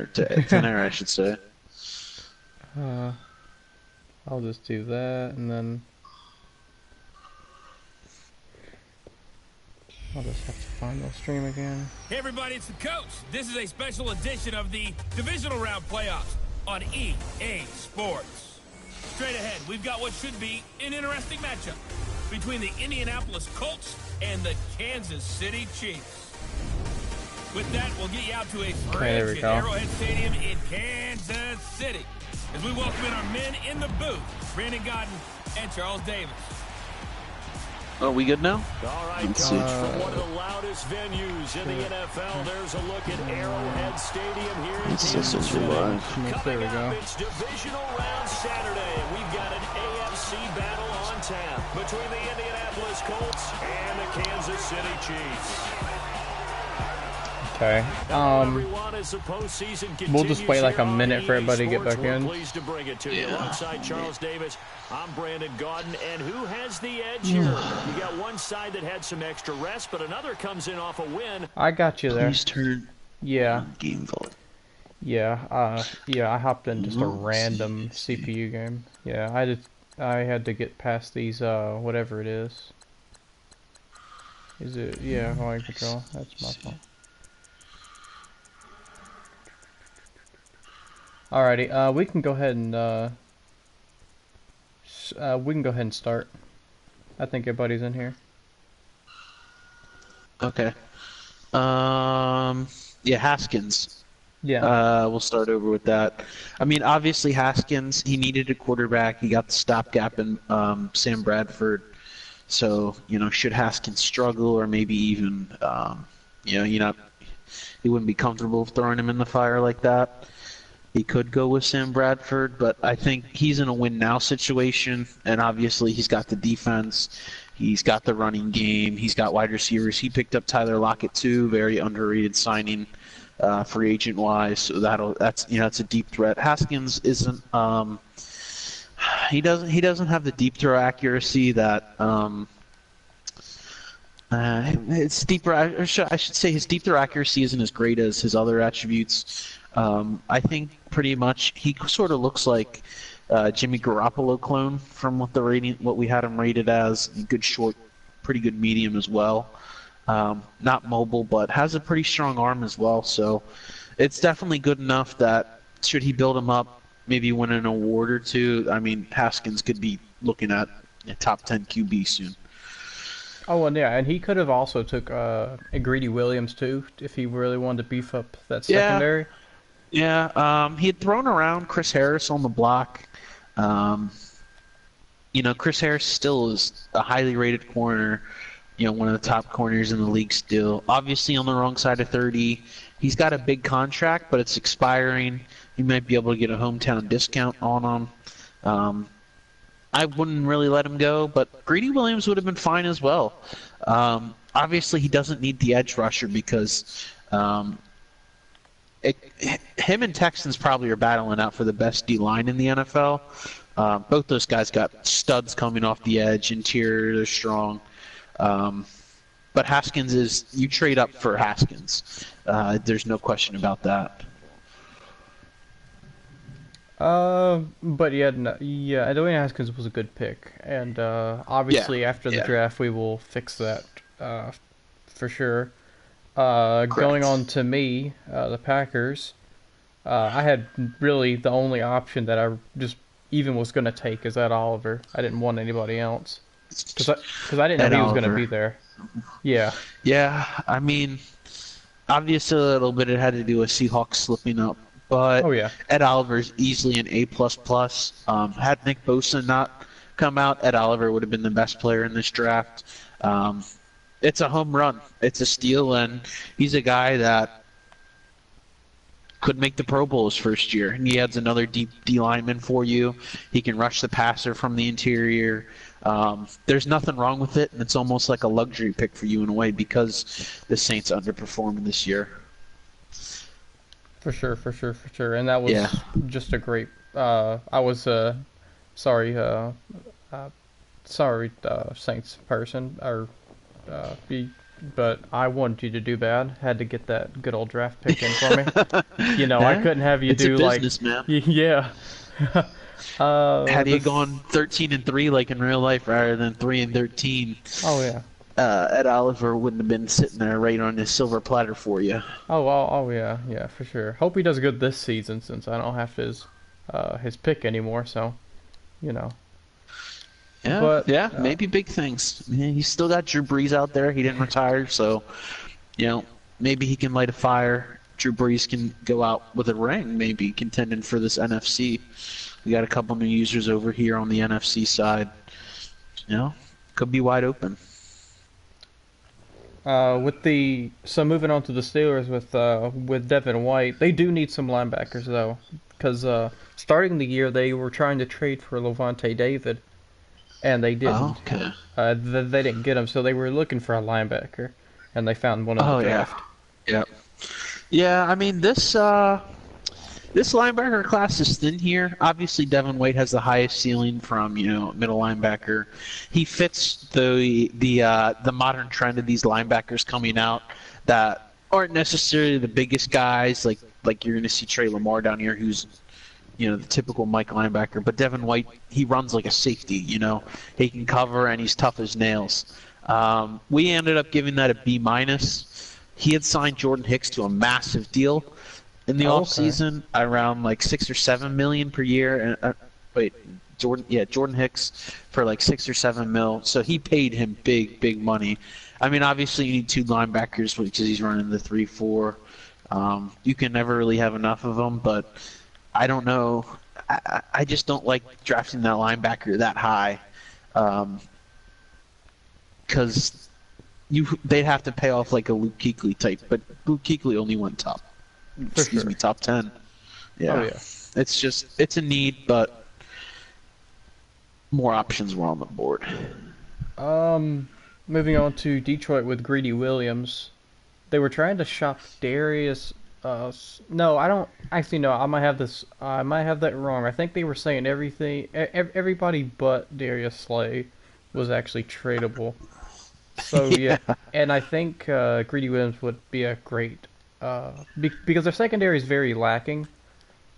or Tenair, I should say. I'll just do that, and then I'll just have to find the stream again. Hey everybody, it's the coach. This is a special edition of the Divisional Round Playoffs on EA Sports. Straight ahead, we've got what should be an interesting matchup between the Indianapolis Colts and the Kansas City Chiefs. With that, we'll get you out to a frenzy at Arrowhead Stadium in Kansas City as we welcome in our men in the booth, Brandon Godden and Charles Davis. Are we good now? All right, Coach, from one of the loudest venues in the NFL, there's a look at Arrowhead Stadium here in Kansas City. Coming up, it's Divisional Round Saturday, and we've got an AFC battle on tap between the Indianapolis Colts and the Kansas City Chiefs. Okay. We'll just wait like a minute for everybody to get back in. Pleased to bring it to you. Alongside Charles Davis, I'm Brandon Godden, and who has the edge here? You got one side that had some extra rest, but another comes in off a win. I got you there. Please turn game volume. Yeah, yeah, I hopped in just a random CPU game. Yeah, I had to get past these, whatever it is. Is it, yeah, volume control, that's my fault. Alrighty, we can go ahead and start. I think everybody's in here. Okay. Yeah, Haskins. Yeah. We'll start over with that. I mean, obviously Haskins, he needed a quarterback. He got the stopgap in Sam Bradford. So, you know, should Haskins struggle or maybe even, you know, he wouldn't be comfortable throwing him in the fire like that. He could go with Sam Bradford, but I think he's in a win-now situation, and obviously he's got the defense, he's got the running game, he's got wide receivers. He picked up Tyler Lockett too, very underrated signing, free agent-wise. So that's it's a deep threat. Haskins isn't. He doesn't have the deep throw accuracy that. It's deeper. I should say his deep throw accuracy isn't as great as his other attributes. I think pretty much he sort of looks like Jimmy Garoppolo clone from what we had him rated as. Good short, pretty good medium as well. Not mobile, but has a pretty strong arm as well. So it's definitely good enough that should he build him up, maybe win an award or two. I mean, Haskins could be looking at a top 10 QB soon. Oh, and yeah, and he could have also took a Greedy Williams too if he really wanted to beef up that secondary. Yeah, he had thrown around Chris Harris on the block. You know, Chris Harris still is a highly rated corner, you know, one of the top corners in the league still. Obviously on the wrong side of 30. He's got a big contract, but it's expiring. He might be able to get a hometown discount on him. I wouldn't really let him go, but Greedy Williams would have been fine as well. Obviously he doesn't need the edge rusher because him and Texans probably are battling out for the best D-line in the NFL. Both those guys got studs coming off the edge, interior, they're strong. But Haskins you trade up for Haskins. There's no question about that. But yeah, Dwayne Haskins was a good pick, and obviously after the draft we will fix that for sure. Going on to me, the Packers. I had really the only option that I just even was going to take is Ed Oliver. I didn't want anybody else because I didn't know he was going to be there. Yeah. Yeah, I mean, obviously a little bit it had to do with Seahawks slipping up. But Ed Oliver's easily an A++. Had Nick Bosa not come out, Ed Oliver would have been the best player in this draft. It's a home run. It's a steal, and he's a guy that could make the Pro Bowl his first year. And he adds another deep D lineman for you. He can rush the passer from the interior. There's nothing wrong with it, and it's almost like a luxury pick for you in a way because the Saints underperformed this year. For sure. And that was just a great. Sorry, Saints person, or but I wanted you to do bad. Had to get that good old draft pick in for me. I couldn't have you do like... It's a business, man. Yeah. Had he gone 13-3 like in real life rather than 3-13... Oh, yeah. Ed Oliver wouldn't have been sitting there right on his silver platter for you. Oh, yeah, for sure. Hope he does good this season since I don't have his pick anymore, so, Yeah, but, maybe big things. He's still got Drew Brees out there. He didn't retire, so, maybe he can light a fire. Drew Brees can go out with a ring, maybe contending for this NFC. We got a couple new users over here on the NFC side. Could be wide open. So moving on to the Steelers with Devin White, they do need some linebackers though, because starting the year they were trying to trade for Levante David, and they didn't. Oh, okay. They didn't get him, so they were looking for a linebacker, and they found one in the draft. Yeah. I mean this linebacker class is thin here. Obviously, Devin White has the highest ceiling from middle linebacker. He fits the modern trend of these linebackers coming out that aren't necessarily the biggest guys. Like you're going to see Trey Lamar down here, who's the typical Mike linebacker. But Devin White, he runs like a safety. He can cover and he's tough as nails. We ended up giving that a B-. He had signed Jordan Hicks to a massive deal in the offseason, around like $6 or $7 million per year. Jordan Hicks for like $6 or $7 million. So he paid him big money. I mean, obviously you need two linebackers because he's running the 3-4. You can never really have enough of them, but I don't know. I just don't like drafting that linebacker that high, because they'd have to pay off like a Luke Kuechly type, but Luke Kuechly only went top 10. Yeah. Oh, yeah. It's a need, but more options were on the board. Moving on to Detroit with Greedy Williams. They were trying to shop Darius. No, I don't actually know. I might have that wrong. I think they were saying everybody but Darius Slay was actually tradable. So yeah, and I think Greedy Williams would be a great. Because their secondary is very lacking,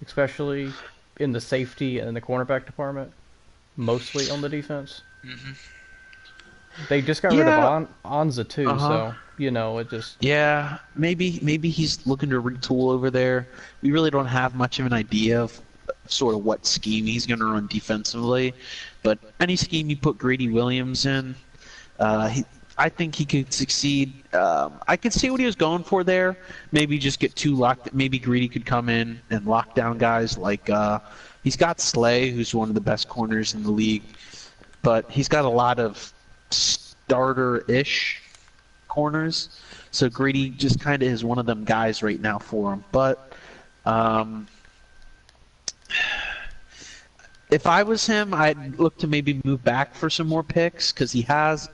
especially in the safety and the cornerback department, mostly on the defense. Mm-hmm. They just got rid of Anza too, so it just... Yeah, maybe he's looking to retool over there. We really don't have much of an idea of sort of what scheme he's going to run defensively, but any scheme you put Greedy Williams in, I think he could succeed. I could see what he was going for there. Maybe just get too locked. Maybe Greedy could come in and lock down guys like he's got Slay, who's one of the best corners in the league, but he's got a lot of starter-ish corners. So Greedy just kind of is one of them guys right now for him. But if I was him, I'd look to maybe move back for some more picks because he has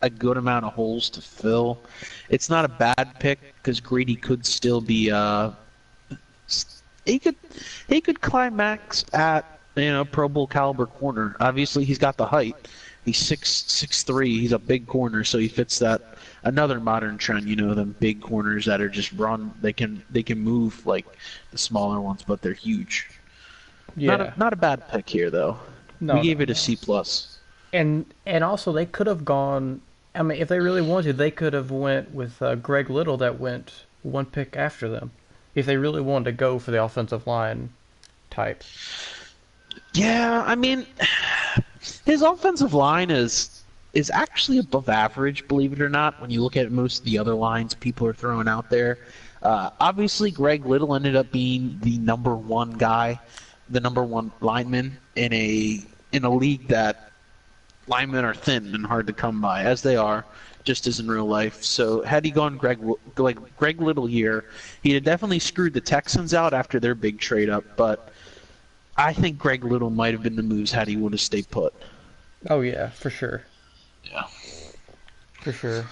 a good amount of holes to fill. It's not a bad pick because Greedy could still be he could climax at Pro Bowl caliber corner. Obviously he's got the height. He's 6'3". He's a big corner, so he fits that another modern trend. Them big corners that are just run. They can move like the smaller ones, but they're huge. Yeah. Not a bad pick here though. No, we gave it a C+. And also they could have gone. I mean, if they really wanted, they could have went with Greg Little that went one pick after them. If they really wanted to go for the offensive line type. Yeah, I mean, his offensive line is actually above average, believe it or not, when you look at most of the other lines people are throwing out there. Obviously, Greg Little ended up being the number one guy, the number one lineman in a league that linemen are thin and hard to come by, as they are, just as in real life. So had he gone Greg Little here, he'd have definitely screwed the Texans out after their big trade up, but I think Greg Little might have been the moves had he would have stayed put. Oh yeah, for sure. Yeah. For sure.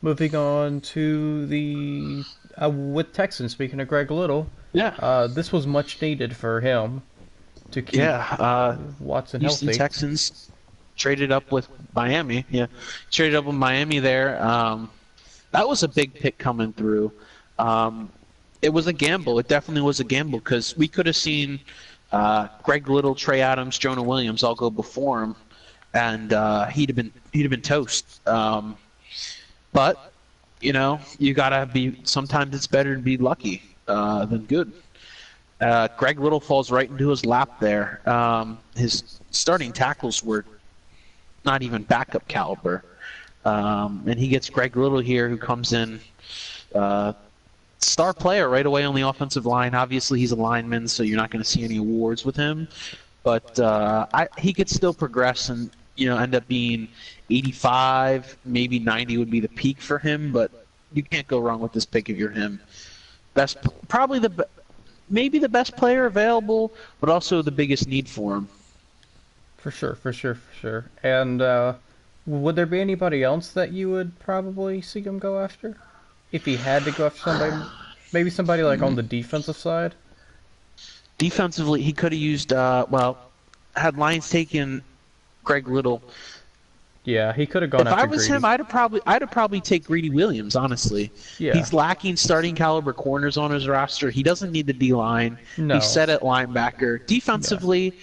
Moving on to the with Texans, speaking of Greg Little. Yeah. This was much needed for him to keep Watson Houston healthy. Texans traded up with Miami. Yeah, traded up with Miami there. That was a big pick coming through. It was a gamble. It definitely was a gamble because we could have seen Greg Little, Trey Adams, Jonah Williams all go before him, and he'd have been toast. But you gotta be. Sometimes it's better to be lucky than good. Greg Little falls right into his lap there. His starting tackles were not even backup caliber. And he gets Greg Little here, who comes in star player right away on the offensive line. Obviously, he's a lineman, so you're not going to see any awards with him. But he could still progress and end up being 85, maybe 90 would be the peak for him. But you can't go wrong with this pick if you're him. Maybe the best player available, but also the biggest need for him. For sure. And would there be anybody else that you would probably see him go after? If he had to go after somebody, maybe somebody like on the defensive side? Defensively, he could have used, had Lions taken Greg Little. Yeah, he could have gone after If I was Greedy. him, I'd have probably take Greedy Williams, honestly. Yeah. He's lacking starting caliber corners on his roster. He doesn't need the D-line. No. He's set at linebacker. Defensively,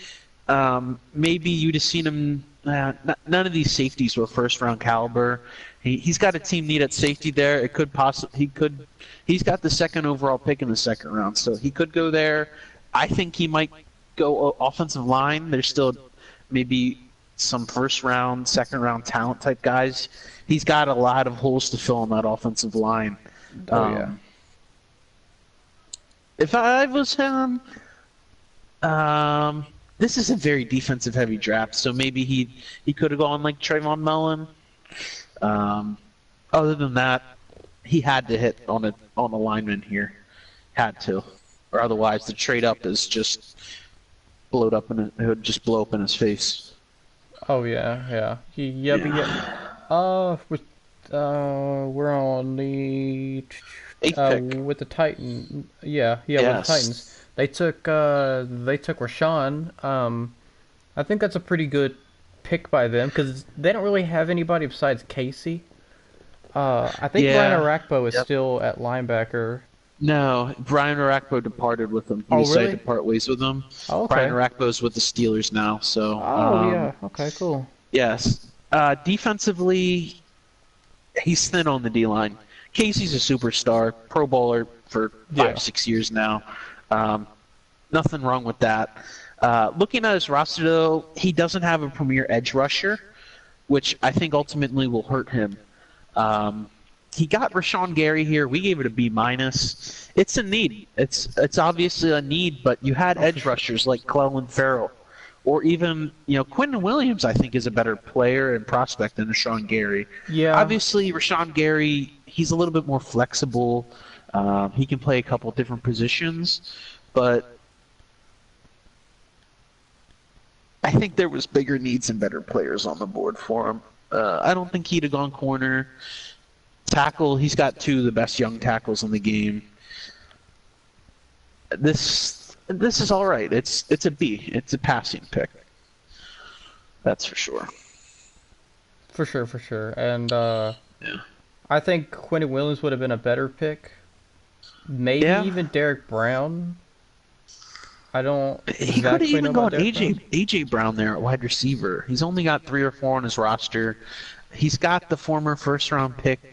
maybe you'd have seen him. None of these safeties were first-round caliber. He's got a team need at safety there. He's got the second overall pick in the second round, so he could go there. I think he might go offensive line. There's still maybe some first-round, second-round talent type guys. He's got a lot of holes to fill on that offensive line. Yeah. If I was him, this is a very defensive-heavy draft, so maybe he could have gone like Trayvon Mullen. Other than that, he had to hit on a lineman here, had to, or otherwise the trade up is just it would just blow up in his face. Oh yeah. We're on the 8th pick. with the Titan. Yeah, with the Titans. They took Rashawn. I think that's a pretty good pick by them because they don't really have anybody besides Casey. I think Brian Arakpo is still at linebacker. No, Brian Arakpo departed with them. He really? decided to part ways with them. Oh, okay. Brian Arakpo's with the Steelers now, so. Yeah. Okay, cool. Yes. Defensively, he's thin on the D-line. Casey's a superstar, Pro Bowler for 5-6 years now. Nothing wrong with that. Looking at his roster, though, he doesn't have a premier edge rusher, which I think ultimately will hurt him. He got Rashawn Gary here. We gave it a B-. It's a need. It's obviously a need, but you had edge rushers like Clelin Ferrell. Or even, Quentin Williams, I think, is a better player and prospect than Rashawn Gary. Yeah. Obviously, Rashawn Gary, he's a little bit more flexible. He can play a couple different positions, but I think there was bigger needs and better players on the board for him. I don't think he'd have gone corner. Tackle, he's got 2 of the best young tackles in the game. This is all right. It's a B. It's a passing pick. That's for sure. For sure. And I think Quentin Williams would have been a better pick. Maybe even Derek Brown. I don't. He could have even gone AJ Brown there at wide receiver. He's only got 3 or 4 on his roster. He's got the former first-round pick,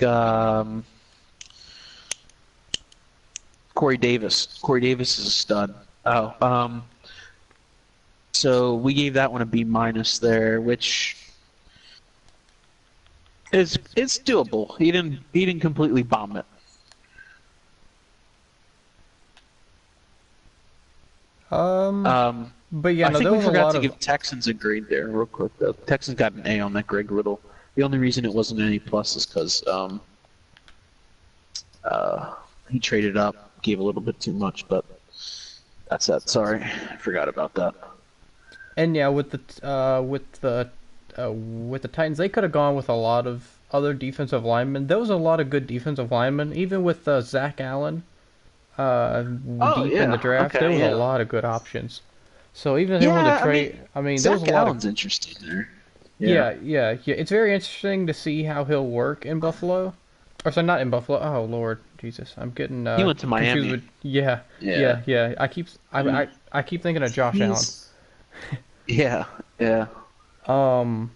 Corey Davis. Corey Davis is a stud. So we gave that one a B- there, which is doable. He didn't completely bomb it. But yeah, I think we forgot to of... give Texans a grade there, real quick. Though Texans got an A on that Greg Little. The only reason it wasn't an A+ is because he traded up, gave a little bit too much, but that's that. Sorry, I forgot about that. And yeah, with the Titans, they could have gone with a lot of other defensive linemen. There was a lot of good defensive linemen, even with Zach Allen. Deep in the draft, there was a lot of good options. So even if they wanted to trade, there was a lot Allen's interesting there. Yeah. It's very interesting to see how he'll work in Buffalo. Or sorry, not in Buffalo. Oh Lord, Jesus, I'm getting He went to confused Miami. with Yeah. I keep thinking of Josh Allen. Yeah. Um,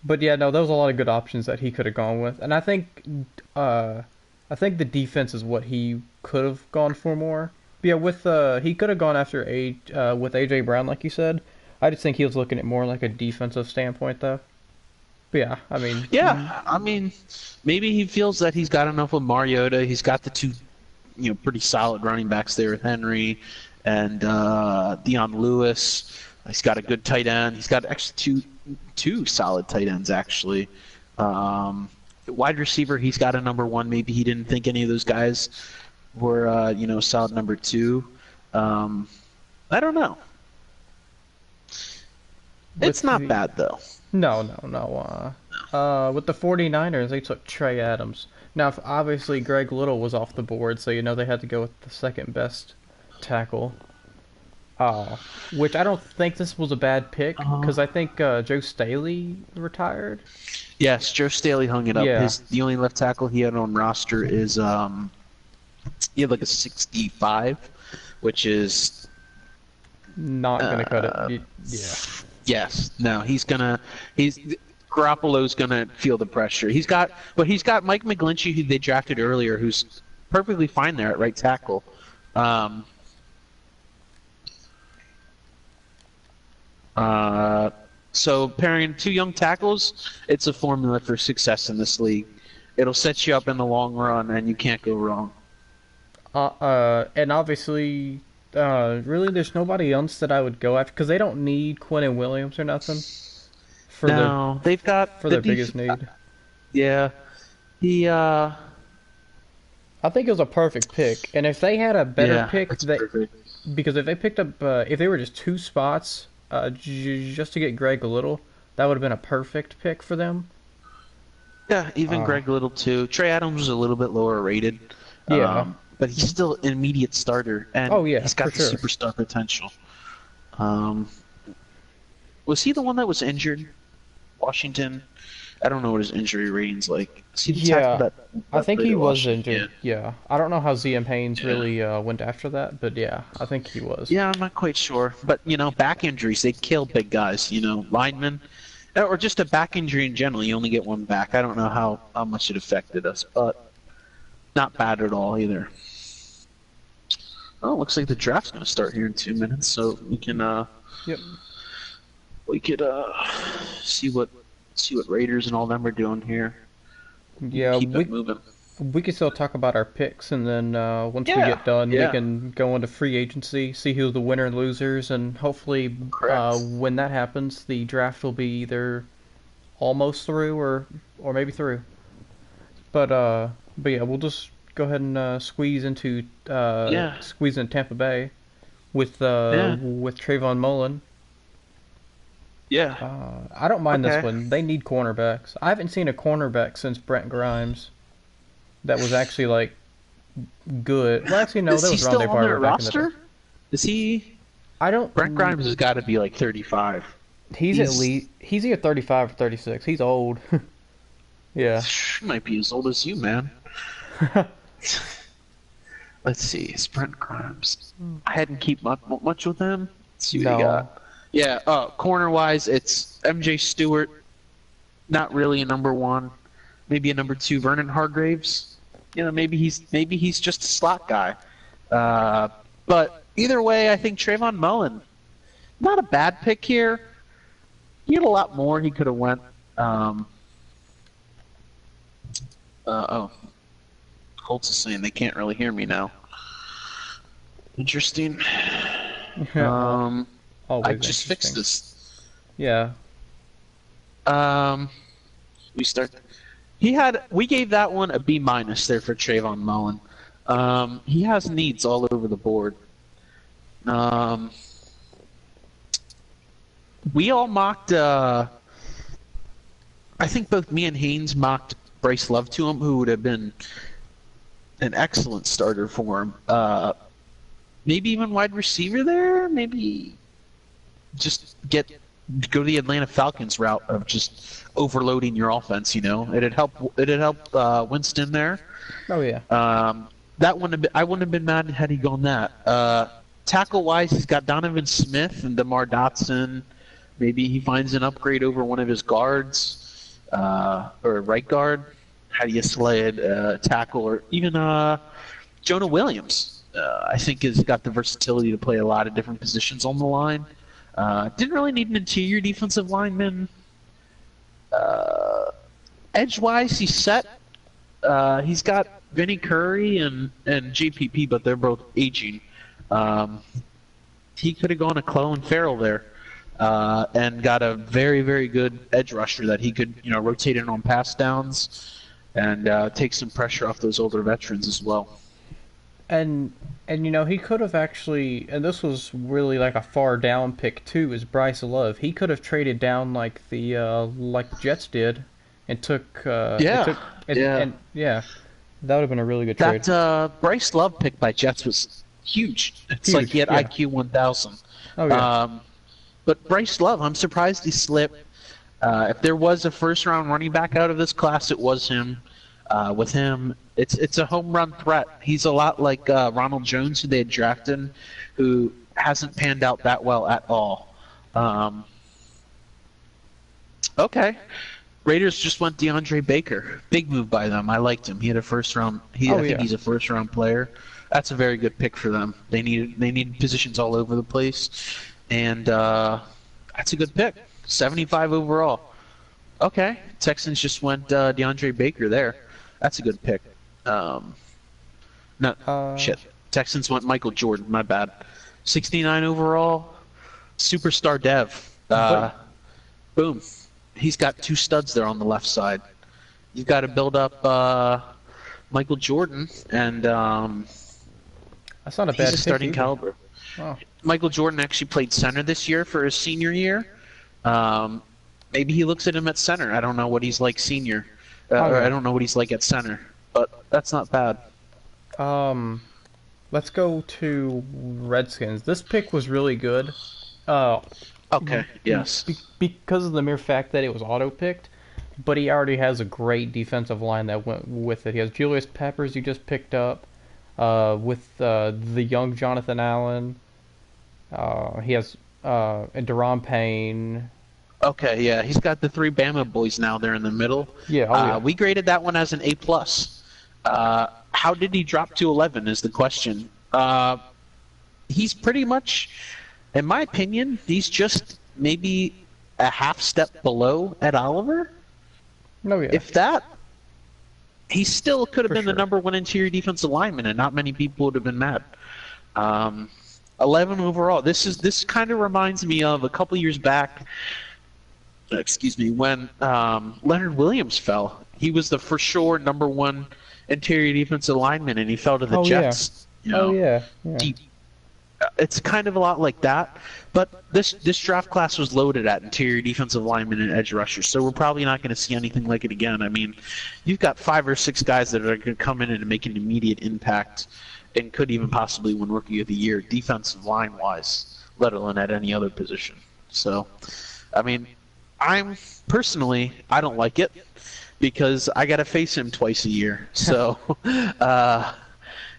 but yeah, no, there was a lot of good options that he could have gone with, and I think the defense is what he could have gone for more. But yeah, with he could have gone after with AJ Brown, like you said. I just think he was looking at more like a defensive standpoint, though. But yeah, I mean, Yeah, I mean, maybe he feels that he's got enough with Mariota. He's got the two, pretty solid running backs there with Henry and Deion Lewis. He's got a good tight end. He's got actually two solid tight ends, actually. Wide receiver, he's got a number one. Maybe he didn't think any of those guys were, solid number two. I don't know. It's not bad, though. No. With the 49ers, they took Trey Adams. Now, obviously, Greg Little was off the board, so they had to go with the second best tackle. Which I don't think this was a bad pick, because I think Joe Staley retired. Yes, Joe Staley hung it up. Yeah. The only left tackle he had on roster is he had like a 65, which is not gonna cut it. Yeah. Yes. No, Garoppolo's gonna feel the pressure. He's got Mike McGlinchey, who they drafted earlier, who's perfectly fine there at right tackle. So pairing two young tackles, it's a formula for success in this league. It'll set you up in the long run, and you can't go wrong. And obviously, really, there's nobody else that I would go after, because they don't need Quinnen Williams or nothing. They've got their biggest need. Yeah, I think it was a perfect pick, and if they had a better pick, because if they picked up, if they were just two spots, just to get Greg Little, that would have been a perfect pick for them. Yeah, even Greg Little too. Trey Adams was a little bit lower rated. Yeah. But he's still an immediate starter, and he's got the superstar potential. Was he the one that was injured? Washington? I don't know what his injury rating's like. I think he was injured. Yeah. I don't know how ZM Haynes really went after that, but yeah, I think he was. Yeah, I'm not quite sure. But, back injuries, they kill big guys, linemen. Or just a back injury in general, you only get one back. I don't know how much it affected us, but not bad at all either. Oh, looks like the draft's going to start here in 2 minutes, so we can we could see what Raiders and all them are doing here. Yeah, keep it moving. We can still talk about our picks, and then once we get done, we can go into free agency, see who the winner and losers, and hopefully when that happens, the draft will be either almost through or maybe through. But yeah, we'll just go ahead and squeeze in Tampa Bay with Trayvon Mullen. Yeah. I don't mind this one. They need cornerbacks. I haven't seen a cornerback since Brent Grimes that was actually like good. Well, actually, no, that was Rondé Barber. Is he still on their roster? Is he? I don't. Brent Grimes has got to be like 35. He's at least either 35 or 36. He's old. Yeah. He might be as old as you, man. Let's see. It's Brent Grimes. I hadn't keep much with him. Let's see what he got. Yeah, corner-wise, it's MJ Stewart, not really a number one, maybe a number two, Vernon Hargraves. Maybe he's just a slot guy. But either way, I think Trayvon Mullen, not a bad pick here. He had a lot more he could have went. Colts is saying they can't really hear me now. Interesting. I just fixed this. Yeah. We gave that one a B- there for Trayvon Mullen. He has needs all over the board. We all mocked. I think both me and Haynes mocked Bryce Love to him, who would have been an excellent starter for him. Maybe even wide receiver there. Maybe just get go the Atlanta Falcons route of just overloading your offense. It'd help. Winston there. Oh yeah. That wouldn't have been, I wouldn't have been mad had he gone that. Tackle wise, he's got Donovan Smith and DeMar Dotson. Maybe he finds an upgrade over one of his guards, or right guard. How do you slay it? Tackle, or even Jonah Williams. I think has got the versatility to play a lot of different positions on the line. Didn't really need an interior defensive lineman. Edge-wise, he's set. He's got Vinny Curry and JPP, but they're both aging. He could have gone to Clelin Ferrell there and got a very, very good edge rusher that he could, rotate in on pass downs and take some pressure off those older veterans as well. And he could have actually, and this was really like a far down pick too, is Bryce Love. He could have traded down like the Jets did, and took yeah. That would have been a really good trade. That Bryce Love pick by Jets was huge. It's like he had IQ 1000. Oh yeah. But Bryce Love, I'm surprised he slipped. If there was a first round running back out of this class, it was him. With him, it's a home run threat. He's a lot like Ronald Jones, who they had drafted, who hasn't panned out that well at all. Okay. Raiders just went DeAndre Baker. Big move by them. I liked him. He had a first round. I think he's a first round player. That's a very good pick for them. They needed positions all over the place, and that's a good pick. 75 overall. Okay. Texans just went DeAndre Baker there. That's a good pick. Shit. Texans went Michael Jordan. My bad. 69 overall. Superstar dev. Boom. He's got two studs there on the left side. You've got to build up Michael Jordan, and that's not a bad he's a starting caliber. Wow. Michael Jordan actually played center this year for his senior year. Maybe he looks at him at center. I don't know what he's like senior. Or I don't know what he's like at center, but that's not bad. Let's go to Redskins. This pick was really good. Okay, yes. Because of the mere fact that it was auto-picked, but he already has a great defensive line that went with it. He has Julius Peppers, he just picked up, with the young Jonathan Allen. He has Deron Payne. Okay, yeah, he's got the three Bama boys now there in the middle. Yeah, we graded that one as an A+. How did he drop to 11 is the question. He's pretty much, in my opinion, he's just maybe a half step below Ed Oliver. No, yeah. If that, he still could have been sure. the number one interior defensive lineman, and not many people would have been mad. 11 overall. This kind of reminds me of a couple years back. When Leonard Williams fell. He was the for sure number one interior defensive lineman, and he fell to the Jets. Yeah. Deep. It's kind of a lot like that, but this draft class was loaded at interior defensive linemen and edge rushers, so we're probably not going to see anything like it again. I mean, you've got 5 or 6 guys that are going to come in and make an immediate impact and could even possibly win Rookie of the Year, defensive line-wise, let alone at any other position. So, I mean, I don't like it because I got to face him twice a year. So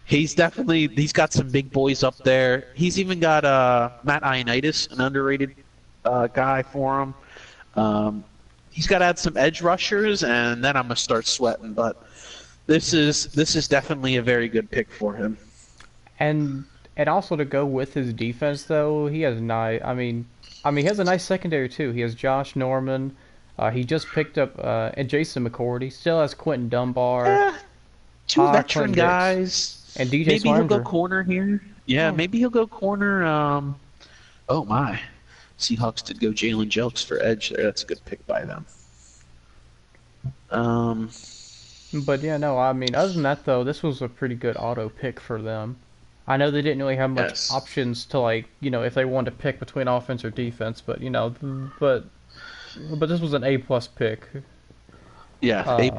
he's got some big boys up there. He's even got Matt Ioannidis, an underrated guy for him. He's got to add some edge rushers, and then I'm gonna start sweating. But this is definitely a very good pick for him. And also to go with his defense, though, he has nice. I mean, he has a nice secondary too. He has Josh Norman. He just picked up and Jason McCourty. He still has Quentin Dunbar. Two veteran guys. And DJ maybe Swinder. He'll go corner here. Yeah, maybe he'll go corner. Oh my, Seahawks did go Jalen Jelks for edge there. That's a good pick by them. But yeah, no. I mean, other than that, though, this was a pretty good auto pick for them. I know they didn't really have much options to, like, if they wanted to pick between offense or defense, but but this was an A+ pick. Yeah, A+.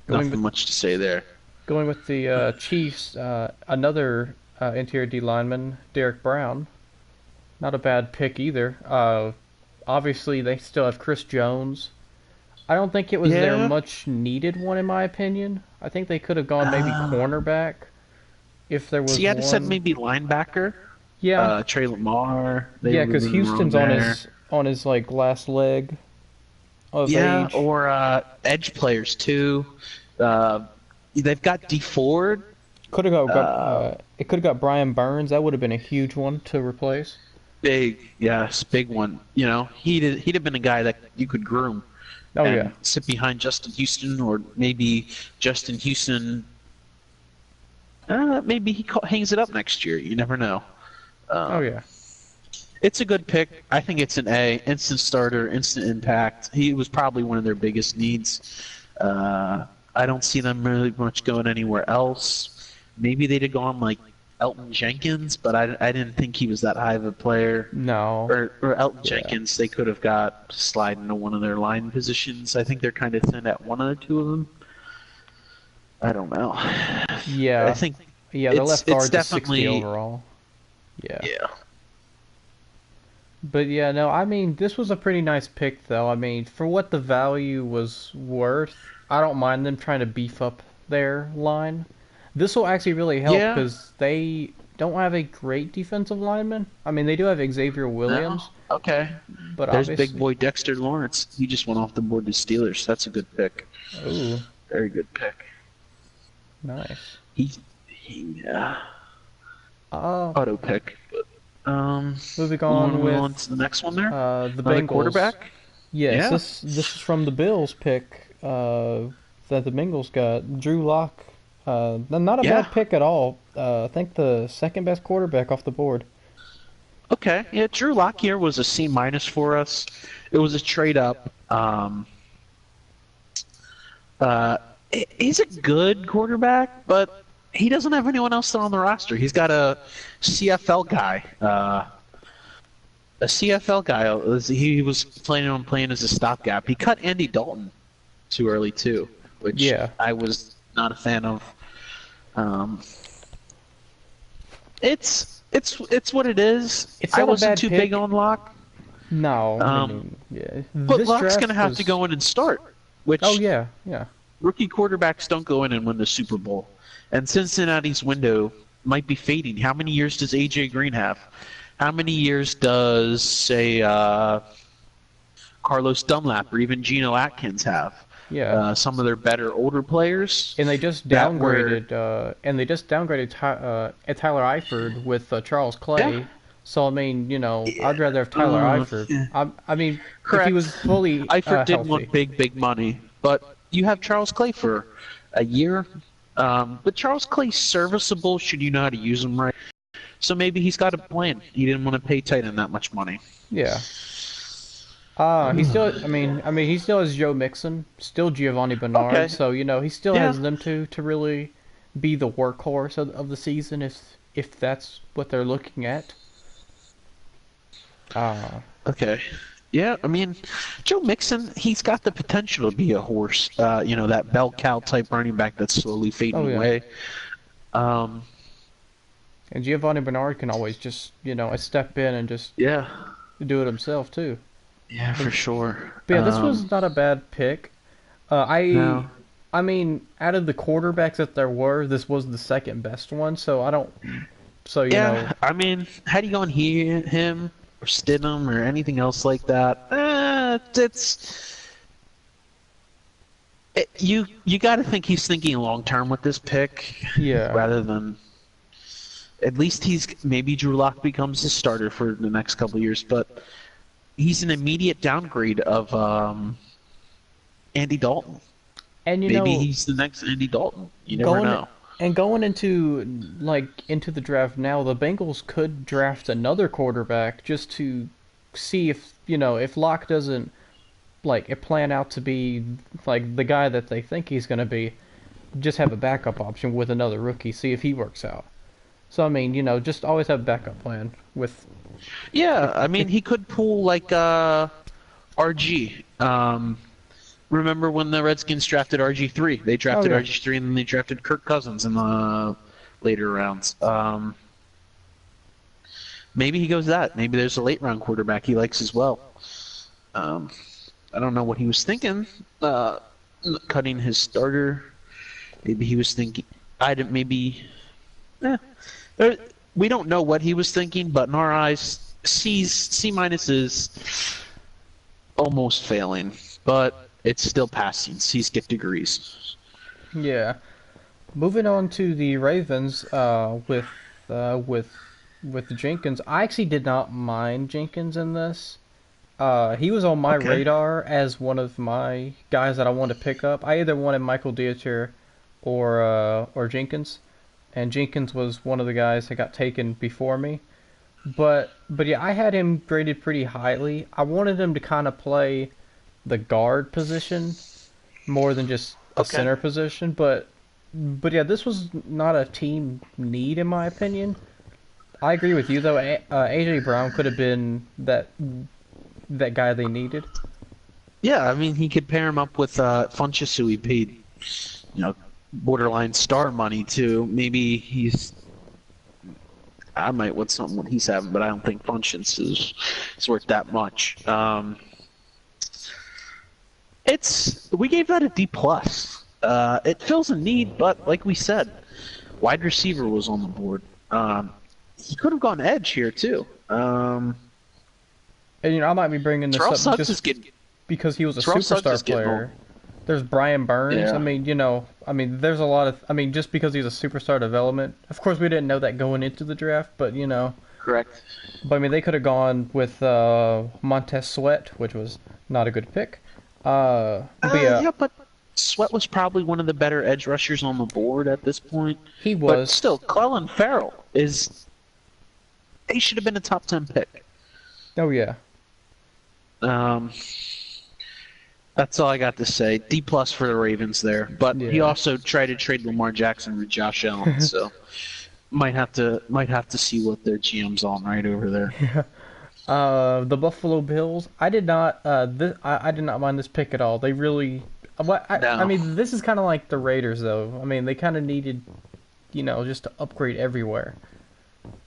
Nothing much to say there. Going with the Chiefs, another interior D lineman, Derek Brown. Not a bad pick either. Obviously, they still have Chris Jones. I don't think it was their much needed one, in my opinion. I think they could have gone maybe cornerback if there was See, I'd one. have said maybe linebacker. Yeah. Trey Lamar. Yeah, because Houston's on his like last leg of age. Or edge players too. They've got D Ford. Could have got it could have got Brian Burns. That would have been a huge one to replace. Big one. You know, he'd have been a guy that you could groom. Oh yeah. Sit behind Justin Houston, or maybe Justin Houston. Maybe he hangs it up next year. You never know. Oh yeah. It's a good pick. I think it's an A. Instant starter, instant impact. He was probably one of their biggest needs. I don't see them really much going anywhere else. Maybe they'd have gone like Elton Jenkins, but I didn't think he was that high of a player. No. Or Elton Jenkins, they could have got slide into one of their line positions. I think they're kind of thin at one of the two of them. I don't know. Yeah. I think the left guard's a 60 overall. Yeah. Yeah. But yeah, no, I mean, this was a pretty nice pick, though. I mean, for what the value was worth, I don't mind them trying to beef up their line. This will actually really help because they don't have a great defensive lineman. I mean, they do have Xavier Williams. No? Okay. But there's big boy Dexter Lawrence. He just went off the board to Steelers. That's a good pick. Ooh. Very good pick. Nice. Auto pick. Moving on to the next one there. The Another Bengals. Quarterback. Yes, this is from the Bills pick that the Bengals got. Drew Lock. Not a bad pick at all. I think the second best quarterback off the board. Okay, yeah, Drew Lock here was a C- for us. It was a trade up. He's a good quarterback, but he doesn't have anyone else on the roster. He's got a CFL guy. He was planning on playing as a stopgap. He cut Andy Dalton too early too, which I was not a fan of. It's what it is. I wasn't too big on Lock. No. But Lock's gonna have to go in and start. Which rookie quarterbacks don't go in and win the Super Bowl. And Cincinnati's window might be fading. How many years does A.J. Green have? How many years does, say, Carlos Dunlap or even Geno Atkins have? Yeah. Some of their better older players. And they just downgraded. Tyler Eifert with Charles Clay. Yeah. So I mean, I'd rather have Tyler Eifert. Yeah. I mean, correct. If he was fully Eifert didn't healthy. want big money, but you have Charles Clay for a year. But Charles Clay's serviceable should you know how to use him right. So maybe he's got a plan. He didn't want to pay tight end that much money. Yeah. He still. I mean, he still has Joe Mixon, still Giovanni Bernard. Okay. So he still has them to really be the workhorse of the season if that's what they're looking at. Okay. Yeah, I mean, Joe Mixon, he's got the potential to be a horse. That bell cow type running back that's slowly fading away. And Giovanni Bernard can always just, step in and just do it himself too. Yeah, for sure. But yeah, this was not a bad pick. I mean, out of the quarterbacks that there were, this was the second best one. So I don't. So you know. I mean, how do you go on him or Stidham or anything else like that? You got to think he's thinking long term with this pick. Yeah. Rather than. At least maybe Drew Lock becomes the starter for the next couple of years, but he's an immediate downgrade of Andy Dalton. And maybe he's the next Andy Dalton. You never know. And going into the draft now, the Bengals could draft another quarterback just to see if Lock doesn't plan out to be the guy that they think he's going to be, just have a backup option with another rookie, see if he works out. So I mean, just always have a backup plan with. Yeah, I mean, he could pull RG. Remember when the Redskins drafted RG3? They drafted RG3 and then they drafted Kirk Cousins in the later rounds. maybe he goes that. Maybe there's a late round quarterback he likes as well. I don't know what he was thinking, cutting his starter. Maybe he was thinking, we don't know what he was thinking, but in our eyes, C minus is almost failing, but it's still passing. C's get degrees. Yeah. Moving on to the Ravens, with Jenkins. I actually did not mind Jenkins in this. He was on my radar as one of my guys that I wanted to pick up. I either wanted Michael Dieter or Jenkins, and Jenkins was one of the guys that got taken before me. But yeah, I had him graded pretty highly. I wanted him to kind of play the guard position more than just a center position. But yeah, this was not a team need in my opinion. I agree with you though. AJ Brown could have been that guy they needed. Yeah, I mean he could pair him up with Funchess, who he paid, borderline star money to. Maybe I might want something what he's having, but I don't think Funchess is worth that much. We gave that a D+. It fills a need, but like we said, wide receiver was on the board. He could have gone edge here too. And I might be bringing this up just because he was a superstar player. There's Brian Burns. Yeah. I mean, there's a lot of. Just because he's a superstar development. Of course, we didn't know that going into the draft, but Correct. But they could have gone with Montez Sweat, which was not a good pick. But Sweat was probably one of the better edge rushers on the board at this point. He was. But still, Clelin Ferrell he should have been a top 10 pick. Oh yeah. That's all I got to say. D+ for the Ravens there, but he also tried to trade Lamar Jackson with Josh Allen, so might have to see what their GM's on right over there. Yeah. The Buffalo Bills. I did not. I did not mind this pick at all. They really. I mean, this is kind of like the Raiders, though. I mean, they kind of needed, just to upgrade everywhere,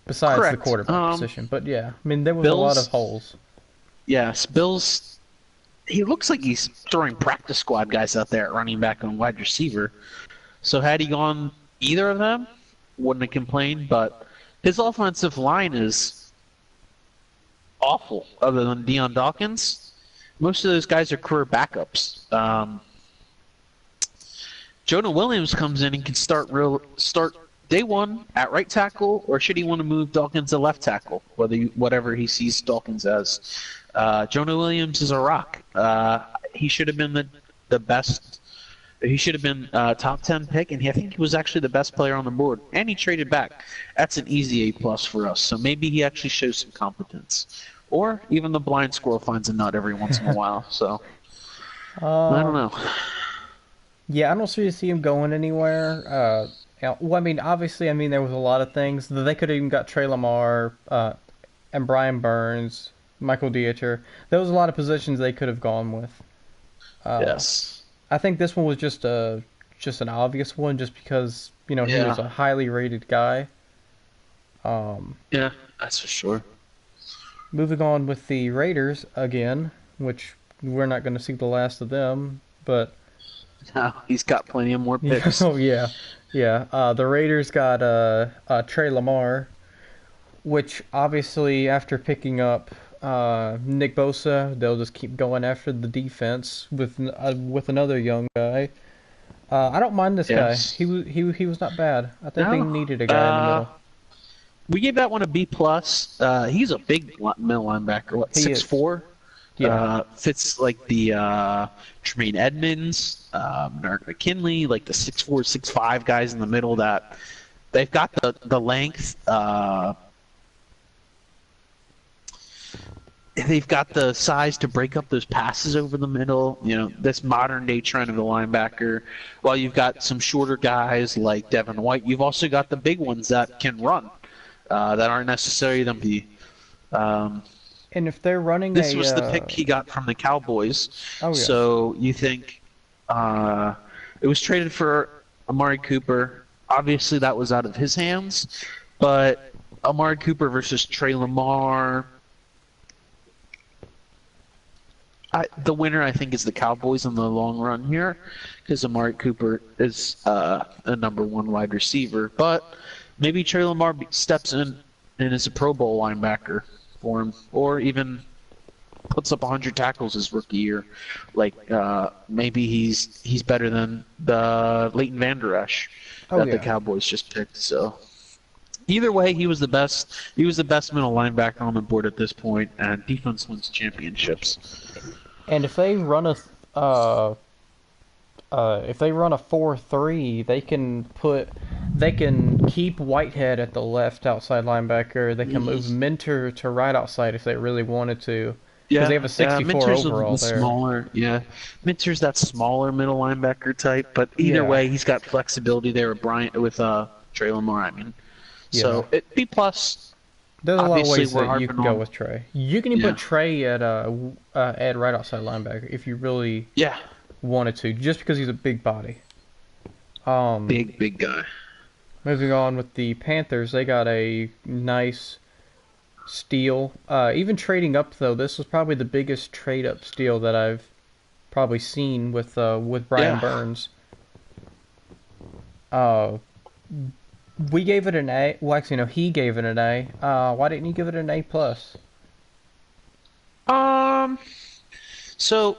besides the quarterback position. But yeah, I mean, there was a lot of holes. Yes, Bills. He looks like he's throwing practice squad guys out there at running back and wide receiver. So had he gone either of them, wouldn't have complained. But his offensive line is awful. Other than Deion Dawkins, most of those guys are career backups. Jonah Williams comes in and can start day one at right tackle, or should he want to move Dawkins to left tackle, whatever he sees Dawkins as. Jonah Williams is a rock. He should have been the best. He should have been top 10 pick, and I think he was actually the best player on the board. And he traded back. That's an easy A+ for us. So maybe he actually shows some competence, or even the blind squirrel finds a nut every once in a while. So I don't know. Yeah, I don't see him going anywhere. Obviously, there was a lot of things. They could have even got Trey Lamar and Brian Burns, Michael Dieter. There was a lot of positions they could have gone with. Yes. I think this one was just an obvious one, just because he was a highly rated guy. Yeah, that's for sure. Moving on with the Raiders again, which we're not going to see the last of them, but no, he's got plenty of more picks. Oh yeah. The Raiders got Trey Lamar, which obviously after picking up Nick Bosa, they'll just keep going after the defense with another young guy. I don't mind this guy. He was not bad. I think they needed a guy in the middle. We gave that one a B+. He's a big middle linebacker. 6'4"? Yeah. Fits like the Tremaine Edmonds, Merrick McKinley, like the 6'4", 6'5" guys in the middle that they've got the length. They've got the size to break up those passes over the middle. This modern day trend of the linebacker. While you've got some shorter guys like Devin White, you've also got the big ones that can run, that aren't necessarily them be. And if they're running this was the pick he got from the Cowboys. Oh, yeah. So you think it was traded for Amari Cooper. Obviously, that was out of his hands. But Amari Cooper versus Trey Lamar. The winner, I think, is the Cowboys in the long run here, because Amari Cooper is a #1 wide receiver. But maybe Trey Lamar steps in and is a Pro Bowl linebacker for him, or even puts up 100 tackles his rookie year. Like maybe he's better than the Leighton Vander Esch that the Cowboys just picked. So either way, he was the best. He was the best middle linebacker on the board at this point, and defense wins championships. And if they run a 4-3, they can keep Whitehead at the left outside linebacker. They can move Minter to right outside if they really wanted to. Because they have a 64 Minter's overall there. Smaller, Minter's that smaller middle linebacker type, but either way, he's got flexibility there with Trey Lamar. I mean, so B+. There's a lot of ways that you can go with Trey. You can even put Trey at right outside linebacker if you really wanted to, just because he's a big body. Big guy. Moving on with the Panthers, they got a nice steal. Even trading up, though, this was probably the biggest trade-up steal that I've probably seen with Brian Burns. We gave it an A. Well, actually, no, he gave it an A. Why didn't he give it an A+? So,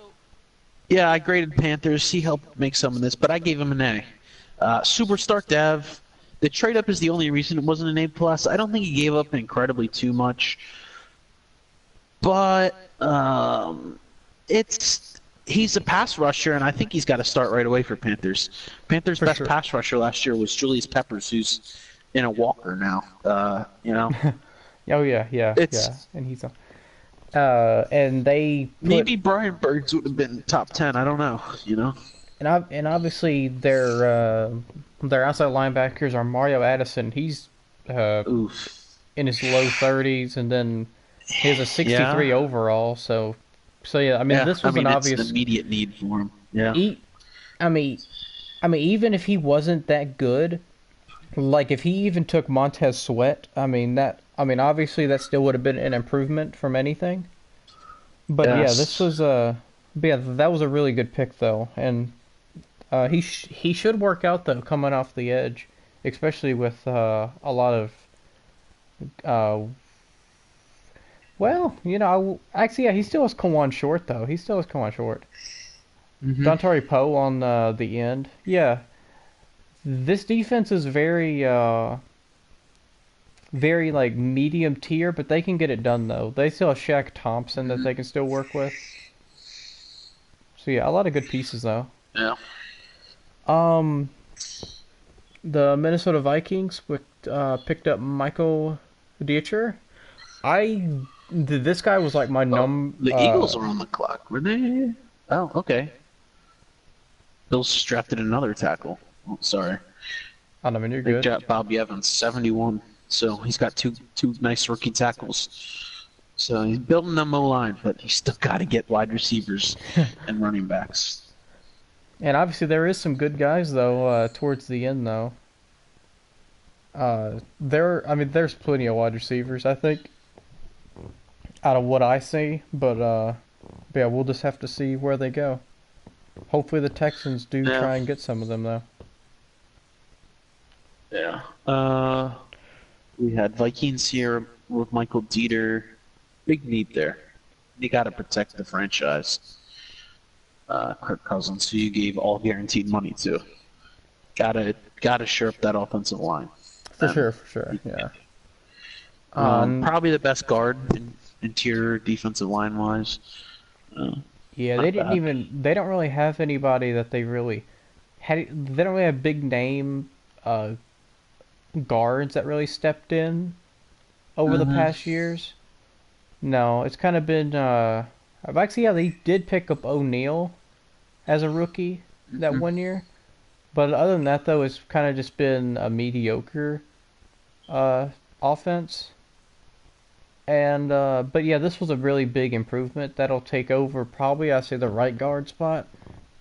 I graded Panthers. He helped make some of this, but I gave him an A. Superstar Dev. The trade-up is the only reason it wasn't an A+. I don't think he gave up incredibly too much. But he's a pass rusher, and I think he's got to start right away for Panthers. Panthers' best pass rusher last year was Julius Peppers, who's in a walker now. Oh yeah. And he's and they maybe Brian Burns would have been top 10. I don't know. And obviously their outside linebackers are Mario Addison. He's in his low 30s, and then he has a 63 overall. So yeah, I mean, this was an obvious an immediate need for him. Yeah. I mean, even if he wasn't that good, like if he even took Montez Sweat, obviously that still would have been an improvement from anything. But that was a really good pick though, and he should work out though coming off the edge, especially with a lot of he still has Kawan Short, though. He still has Kawan Short. Dontari Poe on the end. Yeah. This defense is very, very, medium tier, but they can get it done, though. They still have Shaq Thompson that they can still work with. So, yeah, a lot of good pieces, though. Yeah. The Minnesota Vikings picked up Michael Dieter. This guy was like my The Eagles are on the clock, were they? Oh, okay. Bills drafted another tackle. Oh, sorry. I mean, you're they good. Got Bobby Evans, 71. So he's got two nice rookie tackles. So he's building them O-line, but he's still got to get wide receivers and running backs. And obviously there is some good guys though towards the end though. There's plenty of wide receivers, I think, out of what I see, but we'll just have to see where they go. Hopefully the Texans do try and get some of them, though. Yeah. We had Vikings here with Michael Dieter. Big need there. You got to protect the franchise. Kirk Cousins, who you gave all guaranteed money to. Gotta shore up that offensive line. For sure, yeah. Probably the best guard interior defensive line wise. They don't really have anybody that they really they don't really have big name guards that really stepped in over the past years. No, it's kind of been they did pick up O'Neal as a rookie that 1 year, but other than that though, it's kind of just been a mediocre offense. And but yeah, this was a really big improvement that'll take over probably I'd say the right guard spot.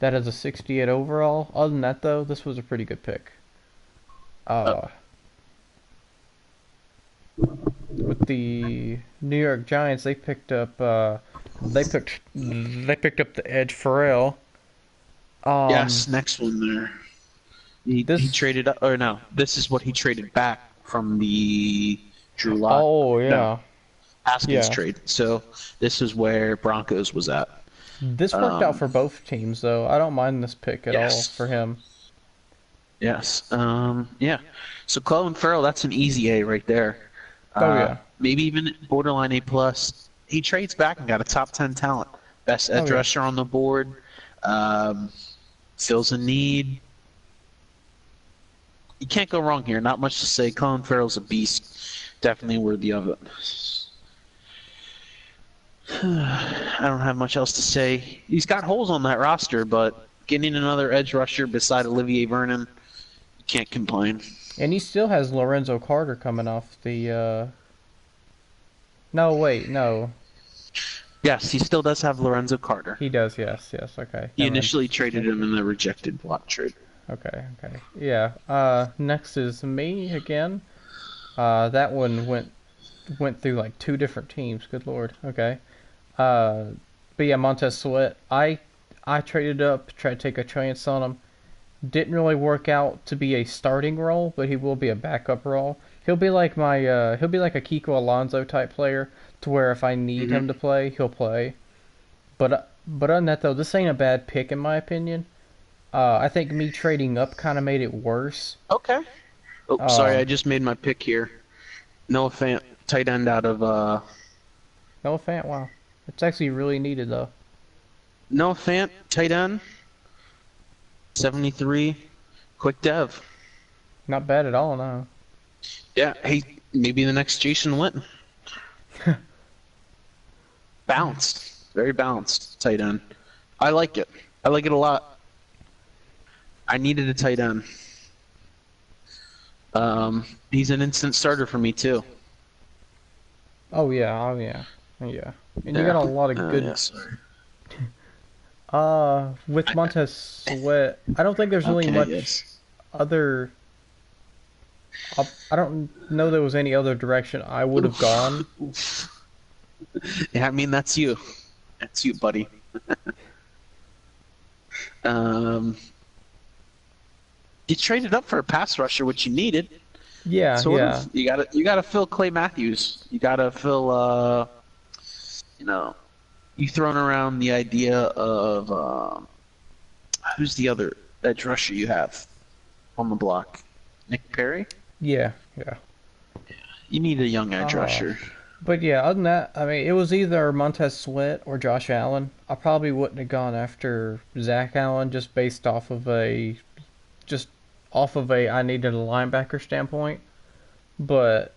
That has a 68 overall. Other than that though, this was a pretty good pick. the New York Giants, they picked up they picked up the edge Pharrell. Yes, next one there. He traded up, or no, this is what he traded back from the Drew Lock. Oh yeah. No, Haskins trade. So this is where Broncos was at. This worked out for both teams, though. I don't mind this pick at all for him. Yes. Yeah. So Clelin Ferrell, that's an easy A right there. Oh yeah. Maybe even borderline A plus. He trades back and got a top 10 talent, best edge rusher on the board. Fills a need. You can't go wrong here. Not much to say. Clelin Ferrell's a beast. Definitely worthy of it. I don't have much else to say. He's got holes on that roster, but getting another edge rusher beside Olivier Vernon, you can't complain. And he still has Lorenzo Carter coming off the. No, wait, no. Yes, he still does have Lorenzo Carter. He does, yes, okay. He initially traded him in the rejected block trade. Okay. Yeah. Next is me again. That one went through like 2 different teams. Good lord. Okay. But yeah, Montez Sweat. I traded up, tried to take a chance on him. Didn't really work out to be a starting role, but he will be a backup role. He'll be like a Kiko Alonso type player, to where if I need him to play, he'll play. But other than that though, this ain't a bad pick in my opinion. I think me trading up kind of made it worse. Okay. Oh, sorry, I just made my pick here. Noah Fant, tight end out of Noah Fant, wow. It's actually really needed though. Noah Fant, tight end. 73, quick dev. Not bad at all, no. Yeah, hey, maybe the next Jason Witten. Balanced, very balanced tight end. I like it. I like it a lot. I needed a tight end. He's an instant starter for me too. Oh yeah. And you got a lot of good. With Montez Sweat, I don't think there's really much other. I don't know there was any other direction I would have gone. Yeah, I mean that's you. That's you, buddy. You traded up for a pass rusher, which you needed. Yeah, sort of. You gotta fill Clay Matthews. You gotta fill. You've thrown around the idea of who's the other edge rusher you have on the block? Nick Perry? Yeah. You need a young edge rusher. But yeah, other than that, I mean, it was either Montez Sweat or Josh Allen. I probably wouldn't have gone after Zach Allen just based off of a I needed a linebacker standpoint. But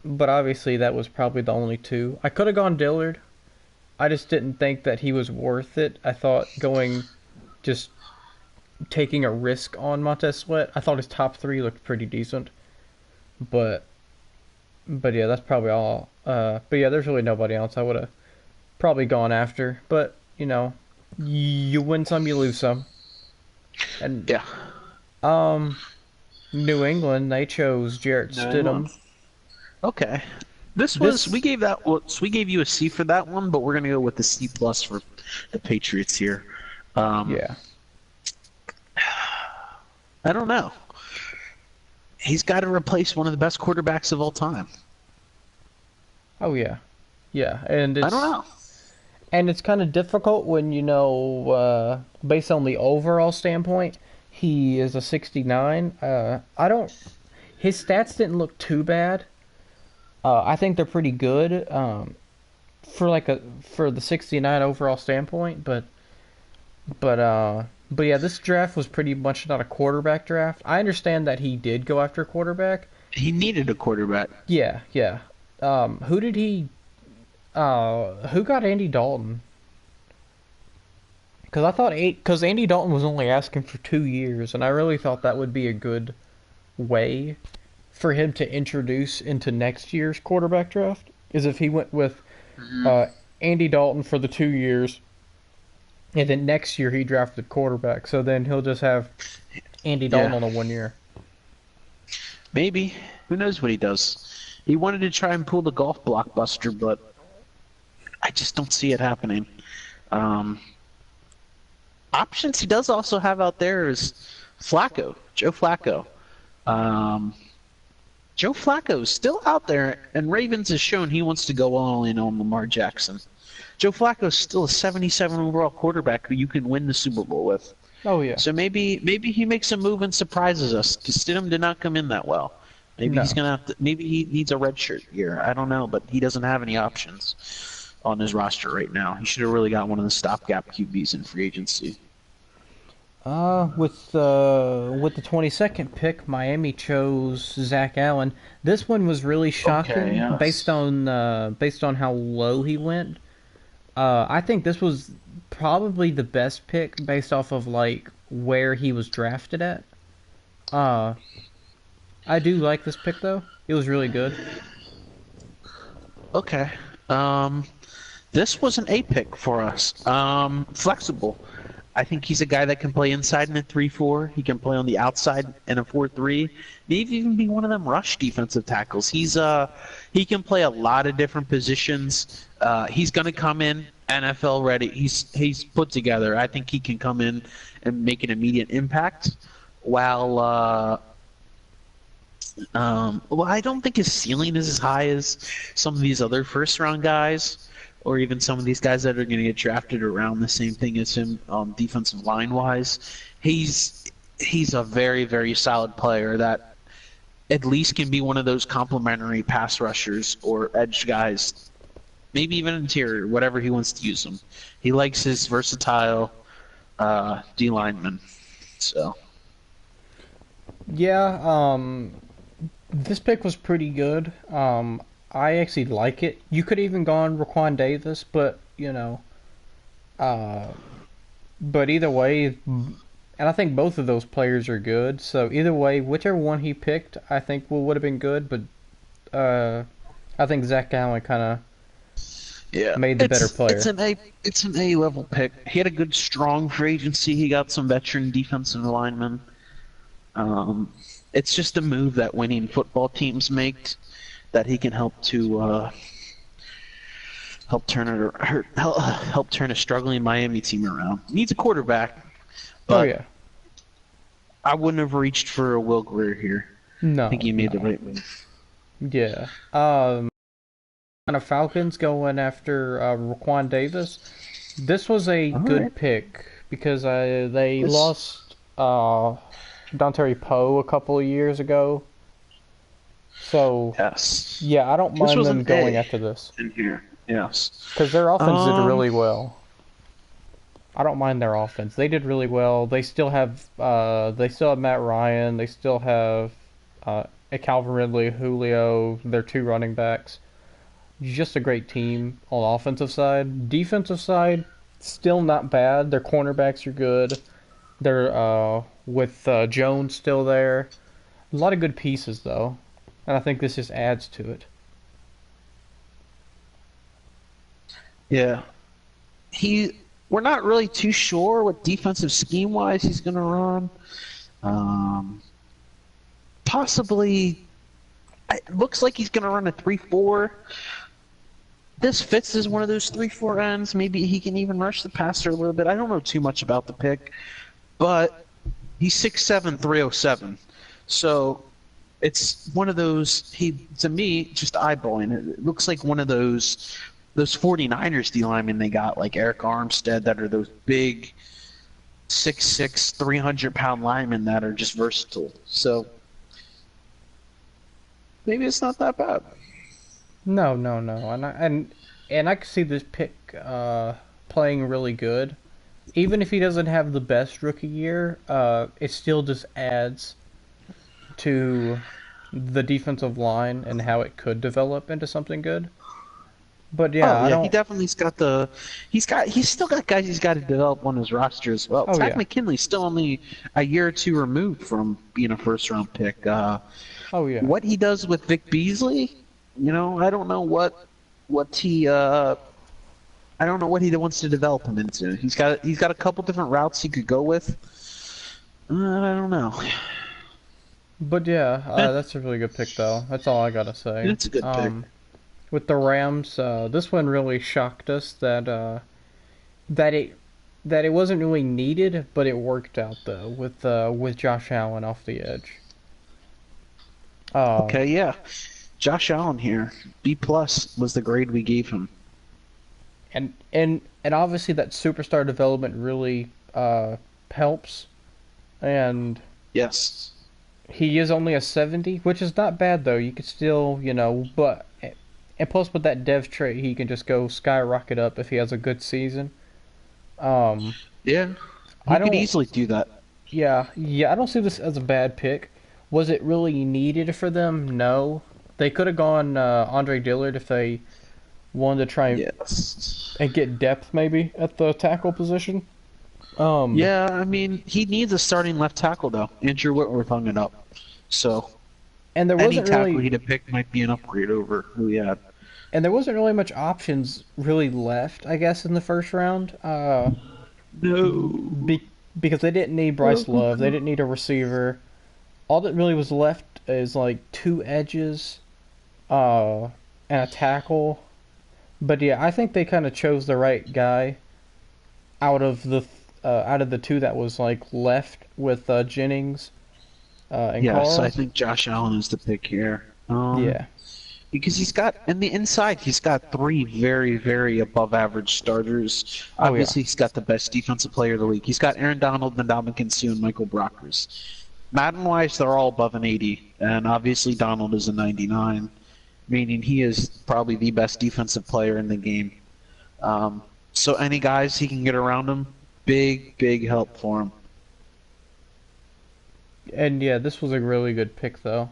obviously that was probably the only two. I could have gone Dillard. I just didn't think that he was worth it. I thought taking a risk on Montez Sweat. I thought his top 3 looked pretty decent. But yeah, that's probably all. But yeah, there's really nobody else I would have probably gone after. But, you win some, you lose some. And yeah. New England, they chose Jarrett Stidham. Okay. We gave you a C for that one, but we're gonna go with the C plus for the Patriots here. Yeah. I don't know. He's got to replace one of the best quarterbacks of all time. Oh yeah, and I don't know. And it's kind of difficult when based on the overall standpoint, he is a 69. His stats didn't look too bad. I think they're pretty good for the 69 overall standpoint, but yeah, this draft was pretty much not a quarterback draft. I understand that he did go after a quarterback. He needed a quarterback. Yeah. Who did he? Who got Andy Dalton? Because Andy Dalton was only asking for 2 years, and I really thought that would be a good way for him to introduce into next year's quarterback draft. Is if he went with Andy Dalton for the 2 years. And then next year he drafted quarterback, so then he'll just have Andy Dalton on a 1 year. Maybe. Who knows what he does? He wanted to try and pull the golf blockbuster, but I just don't see it happening. Options he does also have out there is Flacco, Joe Flacco. Joe Flacco is still out there, and Ravens has shown he wants to go all in on Lamar Jackson. Joe Flacco is still a 77 overall quarterback who you can win the Super Bowl with. Oh yeah. So maybe he makes a move and surprises us, because Stidham did not come in that well. Maybe he's gonna have to. Maybe he needs a redshirt year. I don't know, but he doesn't have any options on his roster right now. He should have really got one of the stopgap QBs in free agency. With the 22nd pick, Miami chose Zach Allen. This one was really shocking, yes. based on how low he went. I think this was probably the best pick based off of like where he was drafted at. I do like this pick though. It was really good. Okay. This was an A pick for us. Flexible. I think he's a guy that can play inside in a 3-4. He can play on the outside in a 4-3. Maybe even be one of them rush defensive tackles. He can play a lot of different positions. He's going to come in NFL ready. He's put together. I think he can come in and make an immediate impact. While I don't think his ceiling is as high as some of these other first round guys, or even some of these guys that are going to get drafted around the same thing as him, defensive line-wise. He's a very, very solid player that at least can be one of those complementary pass rushers or edge guys, maybe even interior, whatever he wants to use them. He likes his versatile D-lineman. So. Yeah, this pick was pretty good. I actually like it. You could even gone Raquan Davis, but but either way, and I think both of those players are good. So either way, whichever one he picked, I think would have been good. But I think Zach Allen kind of made the better player. It's an A level pick. He had a good strong free agency. He got some veteran defensive linemen. It's just a move that winning football teams make, that he can help to help turn a struggling Miami team around. Needs a quarterback, but I wouldn't have reached for a Will Grier here. No, I think he made the right move. Yeah. Kind of Falcons going after Raquan Davis. This was a good pick because they lost Dontari Poe a couple of years ago. So, yes. Yeah, I don't mind them going after this. In here, yes. Because their offense did really well. I don't mind their offense. They did really well. They still have Matt Ryan. They still have Calvin Ridley, Julio, their two running backs. Just a great team on offensive side. Defensive side, still not bad. Their cornerbacks are good. They're with Jones still there. A lot of good pieces though. And I think this just adds to it. Yeah. We're not really too sure what defensive scheme-wise he's going to run. Possibly, it looks like he's going to run a 3-4. This fits as one of those 3-4 ends. Maybe he can even rush the passer a little bit. I don't know too much about the pick, but he's 6'7", 307. So it's one of those, to me, just eyeballing it, it looks like one of those 49ers D linemen they got, like Eric Armstead, that are those big 6'6", 300-pound linemen that are just versatile. So maybe it's not that bad. No. And I can see this pick playing really good. Even if he doesn't have the best rookie year, it still just adds to the defensive line and how it could develop into something good. But yeah, he definitely's got he's still got guys he's got to develop on his roster as well. Takk McKinley's still only a year or two removed from being a first round pick. What he does with Vic Beasley, I don't know what he wants to develop him into. He's got a couple different routes he could go with. I don't know. But yeah, that's a really good pick, though. That's all I gotta say. It's a good pick. With the Rams, this one really shocked us that it that it wasn't really needed, but it worked out though with Josh Allen off the edge. Okay, yeah. Josh Allen here. B plus was the grade we gave him. And obviously that superstar development really helps. And yes, he is only a 70, which is not bad though. You could still, but and plus with that dev trait, he can just go skyrocket up if he has a good season. Yeah, he could easily do that. Yeah, I don't see this as a bad pick. Was it really needed for them? No. They could have gone Andre Dillard if they wanted to try and get depth maybe at the tackle position. Yeah, I mean, he needs a starting left tackle though. Andrew Whitworth hung it up. So and there any wasn't tackle really, he'd pick might be an upgrade over who he had. and there wasn't really much options really left, I guess, in the first round. No. Because they didn't need Bryce Love. They didn't need a receiver. All that really was left is like 2 edges and a tackle. But yeah, I think they kind of chose the right guy out of the 2 that was like left with Jennings and Yes, Carl. I think Josh Allen is the pick here. Yeah. Because he's got, in the inside, he's got 3 very, very above average starters. Obviously, he's got the best defensive player of the league. He's got Aaron Donald, Ndamukong Suh, and Michael Brockers. Madden-wise, they're all above an 80, and obviously Donald is a 99, meaning he is probably the best defensive player in the game. So any guys he can get around him, big, big help for him. And yeah, this was a really good pick, though.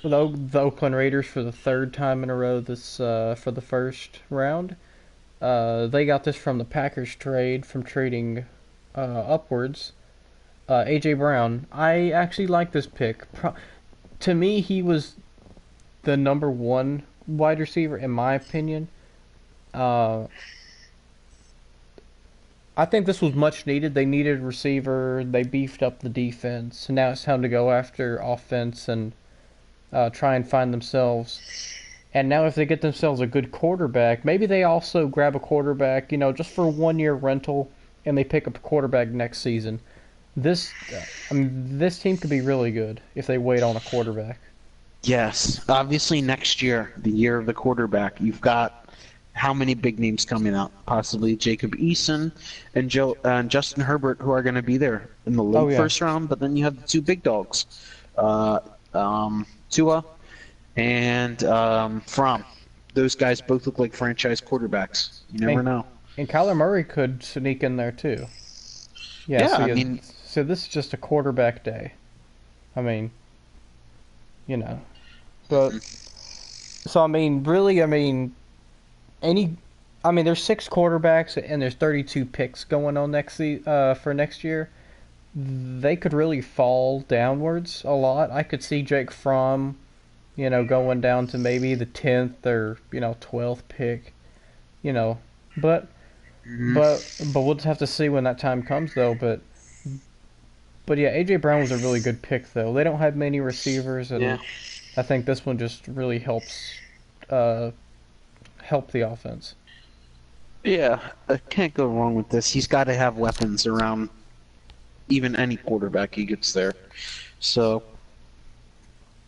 The Oakland Raiders for the 3rd time in a row this for the first round. They got this from the Packers trade, from trading upwards. A.J. Brown. I actually like this pick. To me, he was the number 1 wide receiver, in my opinion. I think this was much needed. They needed a receiver. They beefed up the defense. Now it's time to go after offense and try and find themselves. And now if they get themselves a good quarterback, maybe they also grab a quarterback, just for a 1-year rental, and they pick up a quarterback next season. This team could be really good if they wait on a quarterback. Yes, obviously next year, the year of the quarterback, you've got how many big names coming out? Possibly Jacob Eason and Justin Herbert, who are going to be there in the late first round. But then you have the 2 big dogs, Tua and Fromm. Those guys both look like franchise quarterbacks. You never know. And Kyler Murray could sneak in there too. Yeah, so this is just a quarterback day. I mean, but so really, there's 6 quarterbacks and there's 32 picks going on for next year. They could really fall downwards a lot. I could see Jake Fromm, going down to maybe the 10th or 12th pick, but we'll just have to see when that time comes though. But yeah, A.J. Brown was a really good pick though. They don't have many receivers, and I think this one just really helps help the offense. Yeah, I can't go wrong with this. He's got to have weapons around even any quarterback he gets there. So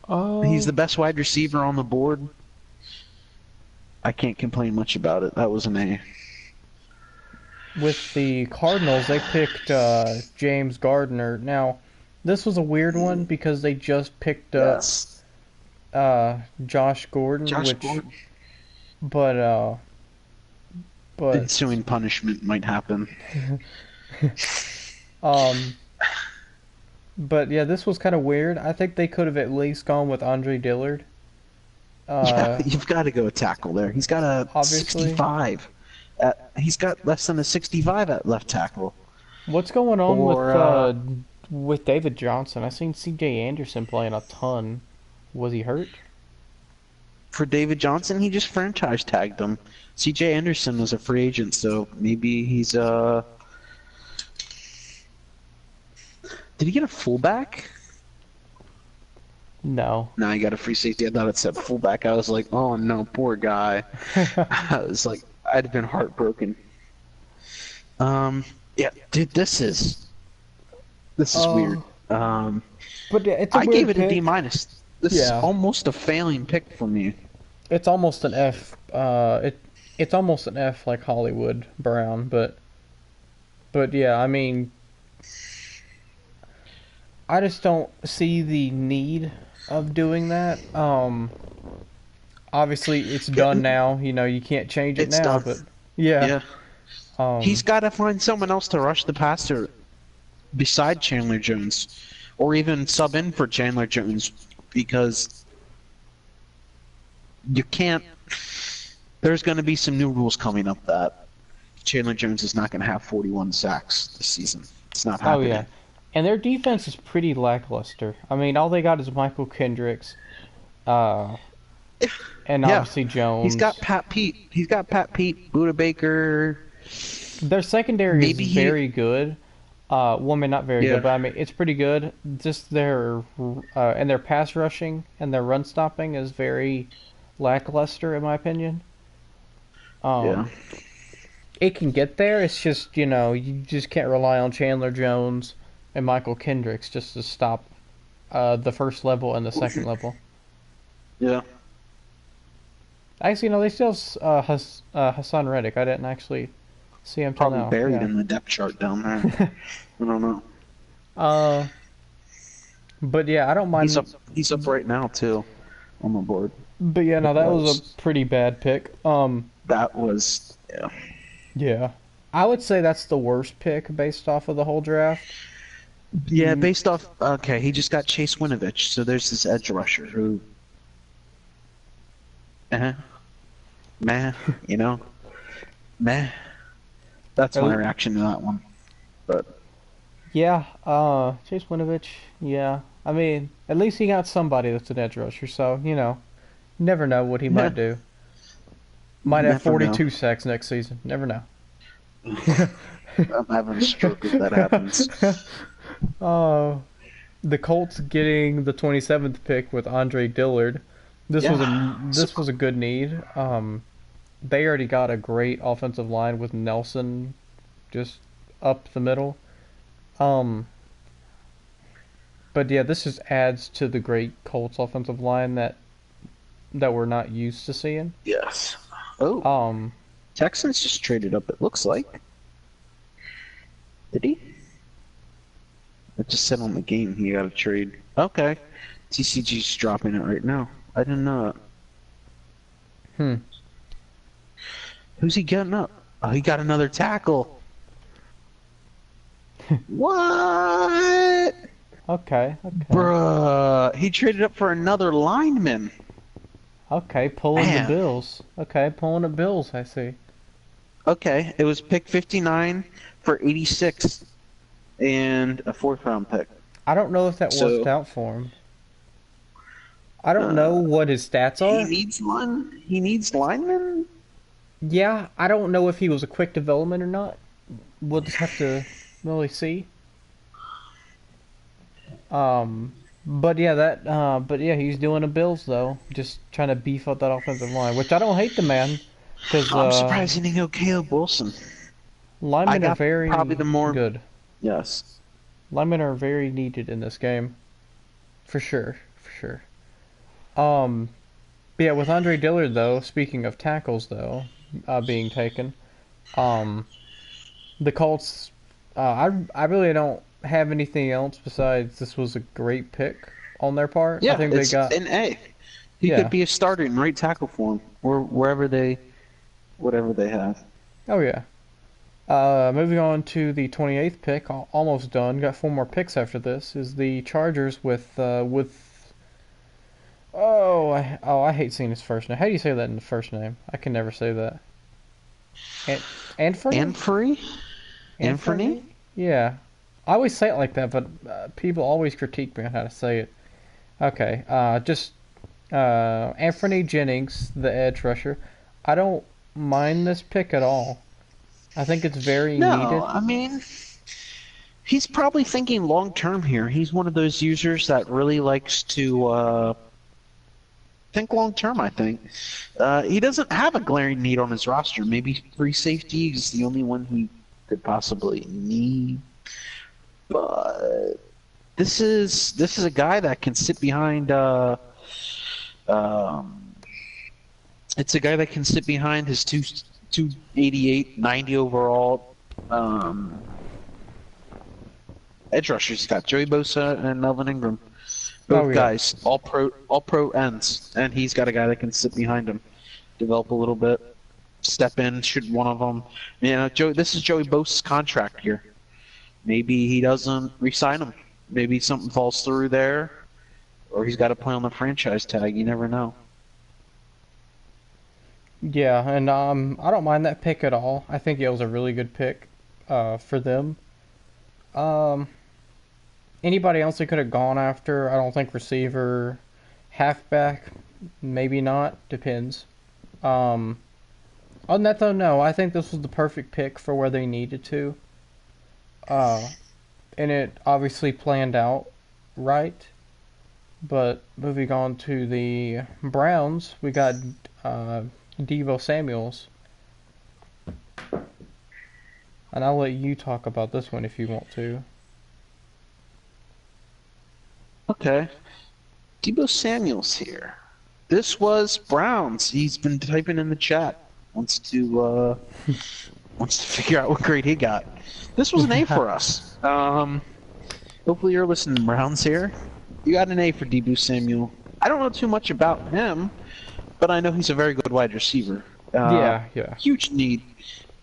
he's the best wide receiver on the board. I can't complain much about it. That was an A. With the Cardinals, they picked James Gardner. Now, this was a weird one because they just picked up Josh Gordon. But ensuing punishment might happen. But yeah, this was kind of weird. I think they could have at least gone with Andre Dillard. You've got to go a tackle there. He's got a 65. He's got less than a 65 at left tackle. What's going on with David Johnson? I've seen C.J. Anderson playing a ton. Was he hurt? For David Johnson, he just franchise tagged him. C.J. Anderson was a free agent, so maybe he's Did he get a fullback? No. No, he got a free safety. I thought it said fullback. I was like, oh no, poor guy. I was like, I'd have been heartbroken. Yeah, dude, this is weird. But it's a I weird gave it pick. a D-. This is almost a failing pick for me. It's almost an F. It's almost an F like Hollywood Brown, but yeah, I mean, I just don't see the need of doing that. Obviously it's done now. You know, you can't change it now. Done. But yeah. He's got to find someone else to rush the passer beside Chandler Jones, or even sub in for Chandler Jones, because you can't. There's going to be some new rules coming up that Chandler Jones is not going to have 41 sacks this season. It's not happening. Oh yeah, and their defense is pretty lackluster. I mean, all they got is Michael Kendricks, and obviously Jones. He's got Pat Pete, Buda Baker. Their secondary is very good. Well, I mean, not very good, but I mean, it's pretty good. Just their and their pass rushing and their run stopping is very lackluster, in my opinion. It can get there. It's just, you know, you just can't rely on Chandler Jones and Michael Kendricks just to stop the first level and the second level. Yeah. Actually, no, they still have Hassan Reddick. I didn't actually see him till now. Probably buried in the depth chart down there. I don't know. But yeah, I don't mind. He's up right now too, on the board. But yeah, no, that was a pretty bad pick. That was Yeah, I would say that's the worst pick based off of the whole draft. Yeah, based off. Okay, he just got Chase Winovich, so there's this edge rusher who. Meh, you know, meh. That's my reaction to that one. But yeah, Chase Winovich. Yeah, I mean, at least he got somebody that's an edge rusher. So you know, you never know what he might do. Might have 42 sacks next season. Never know. I'm having a stroke if that happens. The Colts getting the 27th pick with Andre Dillard. This was a good need. They already got a great offensive line with Nelson just up the middle. But yeah, this just adds to the great Colts offensive line that we're not used to seeing. Yes. Oh. Texans just traded up, it looks like. Did he? It just said on the game he got a trade. Okay. TCG's dropping it right now. I didn't know that. Who's he getting up? Oh, he got another tackle. What? Okay. Bruh. He traded up for another lineman. Okay, pulling the Bills. Okay, pulling the Bills, I see. Okay, it was pick 59 for 86 and a 4th round pick. I don't know if that worked out for him. I don't know what his stats are. He needs linemen? Yeah, I don't know if he was a quick development or not. We'll just have to really see. But yeah, he's doing the Bills though, just trying to beef up that offensive line, which I don't hate the man. Cause, I'm surprised he didn't go Caleb Wilson. Linemen are very good. Yes. Linemen are very needed in this game, for sure. But yeah, with Andre Dillard though, speaking of tackles though, being taken, the Colts, I really don't have anything else besides this was a great pick on their part. Yeah, I think they got an A. He could be a starter in right tackle for him, or whatever they have. Oh yeah. Moving on to the 28th pick, almost done. Got 4 more picks after this. Is the Chargers with I hate seeing his first name. How do you say that in the first name? I can never say that. Anthony? Yeah. I always say it like that, but people always critique me on how to say it. Okay, just Anthony Jennings, the edge rusher. I don't mind this pick at all. I think it's very needed. I mean, He's probably thinking long term here. He's one of those users that really likes to think long term, I think. He doesn't have a glaring need on his roster. Maybe free safety is the only one he could possibly need. But this is a guy that can sit behind it's a guy that can sit behind his 288, 90 overall edge rushers. He's got Joey Bosa and Melvin Ingram. Both guys, all pro ends, and he's got a guy that can sit behind him, develop a little bit, step in, shoot one of them. You know, this is Joey Bosa's contract here. Maybe he doesn't re-sign him. Maybe something falls through there, or he's got to play on the franchise tag. You never know. Yeah, and I don't mind that pick at all. I think it was a really good pick for them. Anybody else they could have gone after? I don't think receiver, halfback, maybe not. Depends. On that though, no. I think this was the perfect pick for where they needed to. And it obviously planned out right. But moving on to the Browns, we got Deebo Samuels. And I'll let you talk about this one if you want to. Okay. Deebo Samuels here. This was Browns. He's been typing in the chat. Wants to figure out what grade he got. This was an A for us. Hopefully you're listening, Browns here. You got an A for Deebo Samuel. I don't know too much about him, but I know he's a very good wide receiver. Yeah. Huge need.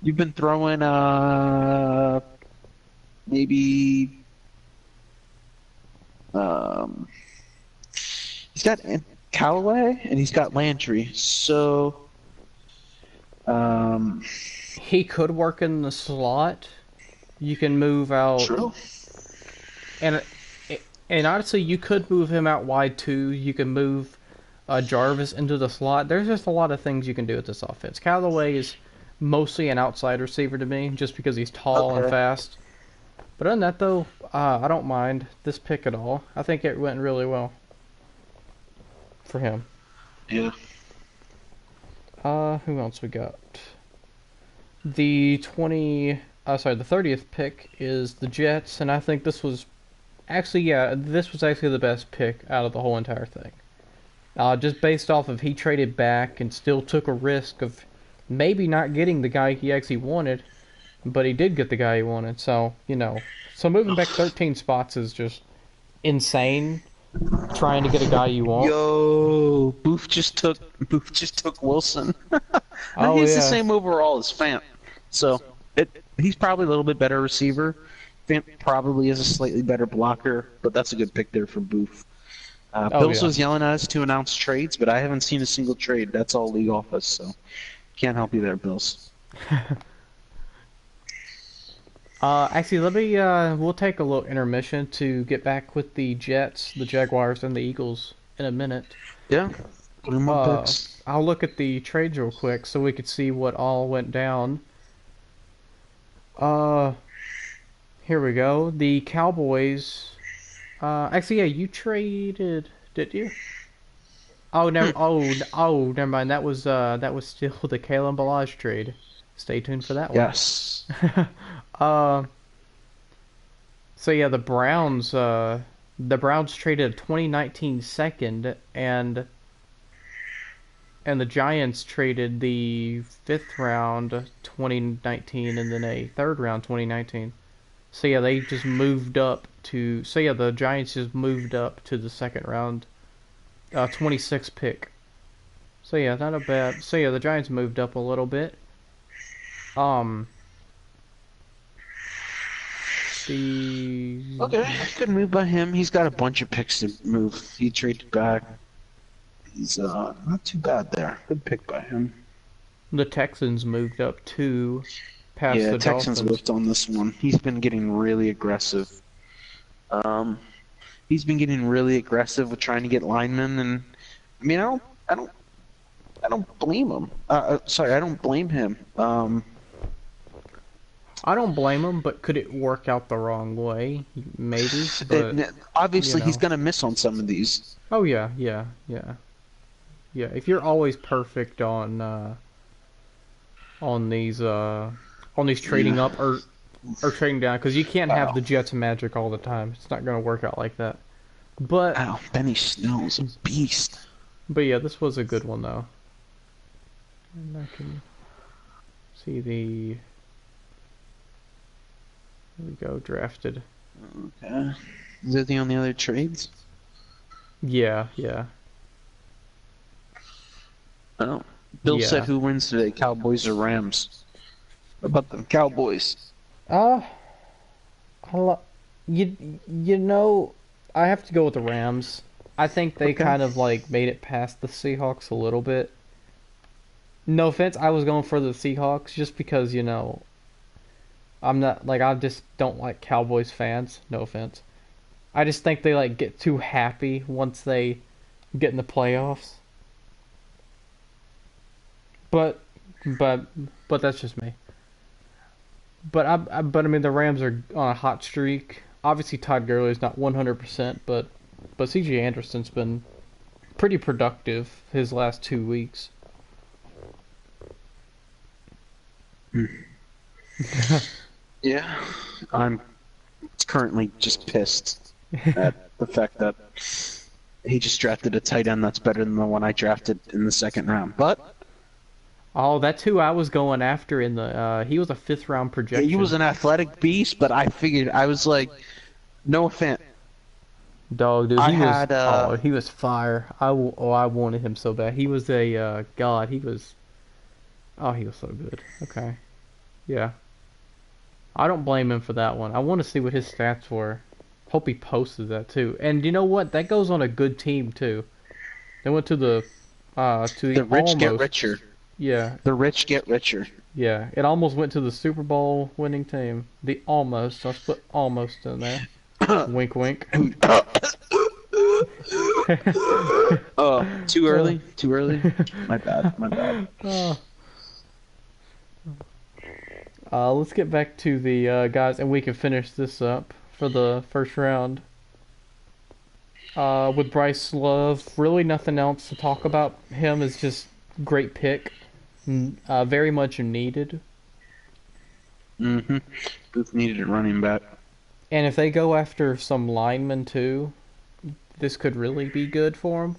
You've been throwing maybe he's got Callaway and he's got Landry, so he could work in the slot. You can move out. True. And honestly, you could move him out wide too. You can move Jarvis into the slot. There's just a lot of things you can do with this offense. Callaway is mostly an outside receiver to me, just because he's tall and fast. But other than that, though, I don't mind this pick at all. I think it went really well for him. Yeah. Who else we got? The 30th pick is the Jets, and I think this was actually the best pick out of the whole entire thing. Just based off of he traded back and still took a risk of maybe not getting the guy he actually wanted, but he did get the guy he wanted. So, so moving back 13 spots is just insane. Trying to get a guy you want. Yo, Booth just took Wilson. He's the same overall as Fant. So he's probably a little bit better receiver. Fant probably is a slightly better blocker, but that's a good pick there for Booth. Bills was yelling at us to announce trades, but I haven't seen a single trade. That's all league office, so can't help you there, Bills. Actually, we'll take a little intermission to get back with the Jets, the Jaguars, and the Eagles in a minute. Yeah. Picks. I'll look at the trades real quick so we could see what all went down. Here we go. The Cowboys. Actually, yeah, you traded, did you? Oh, never mind. That was still the Kalen Ballage trade. Stay tuned for that one. Yes. So yeah, the Browns traded a 2019 second, and the Giants traded the 5th round 2019 and then a 3rd round 2019. So yeah, they just moved up to. So yeah, the Giants just moved up to the 2nd round, 26th pick. So yeah, not a bad. So yeah, the Giants moved up a little bit. Okay, good move by him. He's got a bunch of picks to move. He traded back. He's not too bad there. Good pick by him. The Texans moved up too, past the Texans Dolphins. whiffed on this one. He's been getting really aggressive. He's been getting really aggressive with trying to get linemen, and I mean, I don't blame him. I don't blame him. I don't blame him, but could it work out the wrong way? Maybe, but Obviously he's gonna miss on some of these. Oh yeah. If you're always perfect on these trading up or trading down, because you can't have the Jets magic all the time. It's not gonna work out like that. But Benny Snell's a beast. But yeah, this was a good one though. And I can see the. There we go, drafted. Okay. Is that the only other trades? Yeah. Oh. Bill said who wins today, Cowboys or Rams? What about them Cowboys? You know, I have to go with the Rams. I think they kind of like made it past the Seahawks a little bit. No offense, I was going for the Seahawks just because, you know, I'm not like I just don't like Cowboys fans. No offense. I just think they like get too happy once they get in the playoffs. But that's just me. But I mean the Rams are on a hot streak. Obviously Todd Gurley's not 100%, but C.J. Anderson's been pretty productive his last 2 weeks. Yeah, I'm currently just pissed at the fact that he just drafted a tight end that's better than the one I drafted in the second round. But that's who I was going after in the. He was a 5th round projection. Yeah, he was an athletic beast, but I figured I was like, no offense. Dog, dude, he was fire. I wanted him so bad. He was a god. He was so good. Okay, yeah. I don't blame him for that one. I want to see what his stats were. Hope he posted that too. And you know what? That goes on a good team too. They went to the rich get richer. Yeah. The rich get richer. Yeah. It almost went to the Super Bowl winning team. The almost. I'll put almost in there. Wink, wink. Oh, too early? Too early? My bad. Let's get back to the guys, and we can finish this up for the first round. With Bryce Love, really nothing else to talk about. Him is just great pick, very much needed. Booth needed a running back. And if they go after some linemen too, this could really be good for him.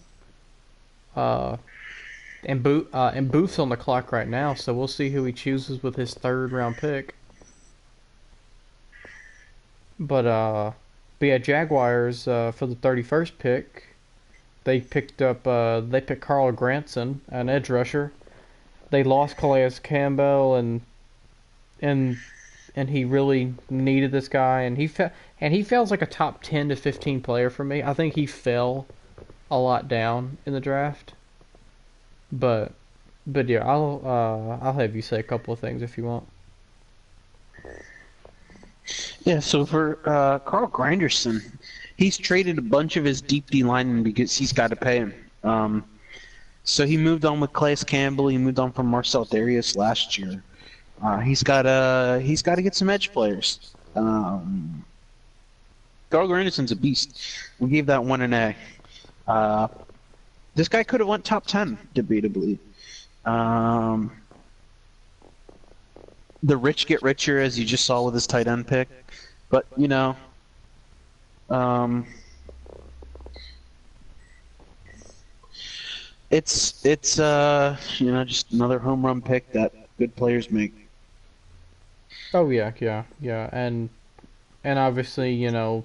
And Booth's on the clock right now, so we'll see who he chooses with his 3rd round pick. But yeah, Jaguars for the 31st pick, they picked Carl Granson, an edge rusher. They lost Calais Campbell, and he really needed this guy, and he feels like a top 10 to 15 player for me. I think he fell a lot down in the draft. But yeah, I'll have you say a couple of things if you want. Yeah, so for Carl Granderson, he's traded a bunch of his deep D linemen because he's got to pay him. So he moved on with Calais Campbell. He moved on from Marcel Darius last year. He's got to get some edge players. Carl Granderson's a beast. We gave that one an A. This guy could have went top 10, debatably. The rich get richer, as you just saw with his tight end pick. But, you know, it's you know, just another home run pick that good players make. Oh yeah, and obviously, you know,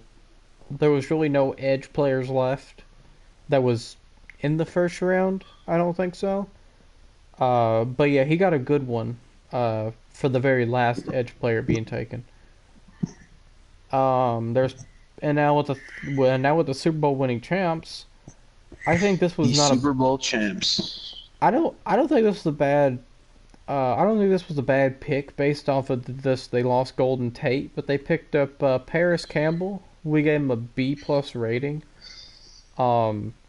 there was really no edge players left that was in the first round. I don't think so. But yeah, he got a good one for the very last edge player being taken. Now with the Super Bowl winning champs, I think this was not Super Bowl champs. I don't think this was a bad. I don't think this was a bad pick based off of this. They lost Golden Tate, but they picked up Paris Campbell. We gave him a B+ rating.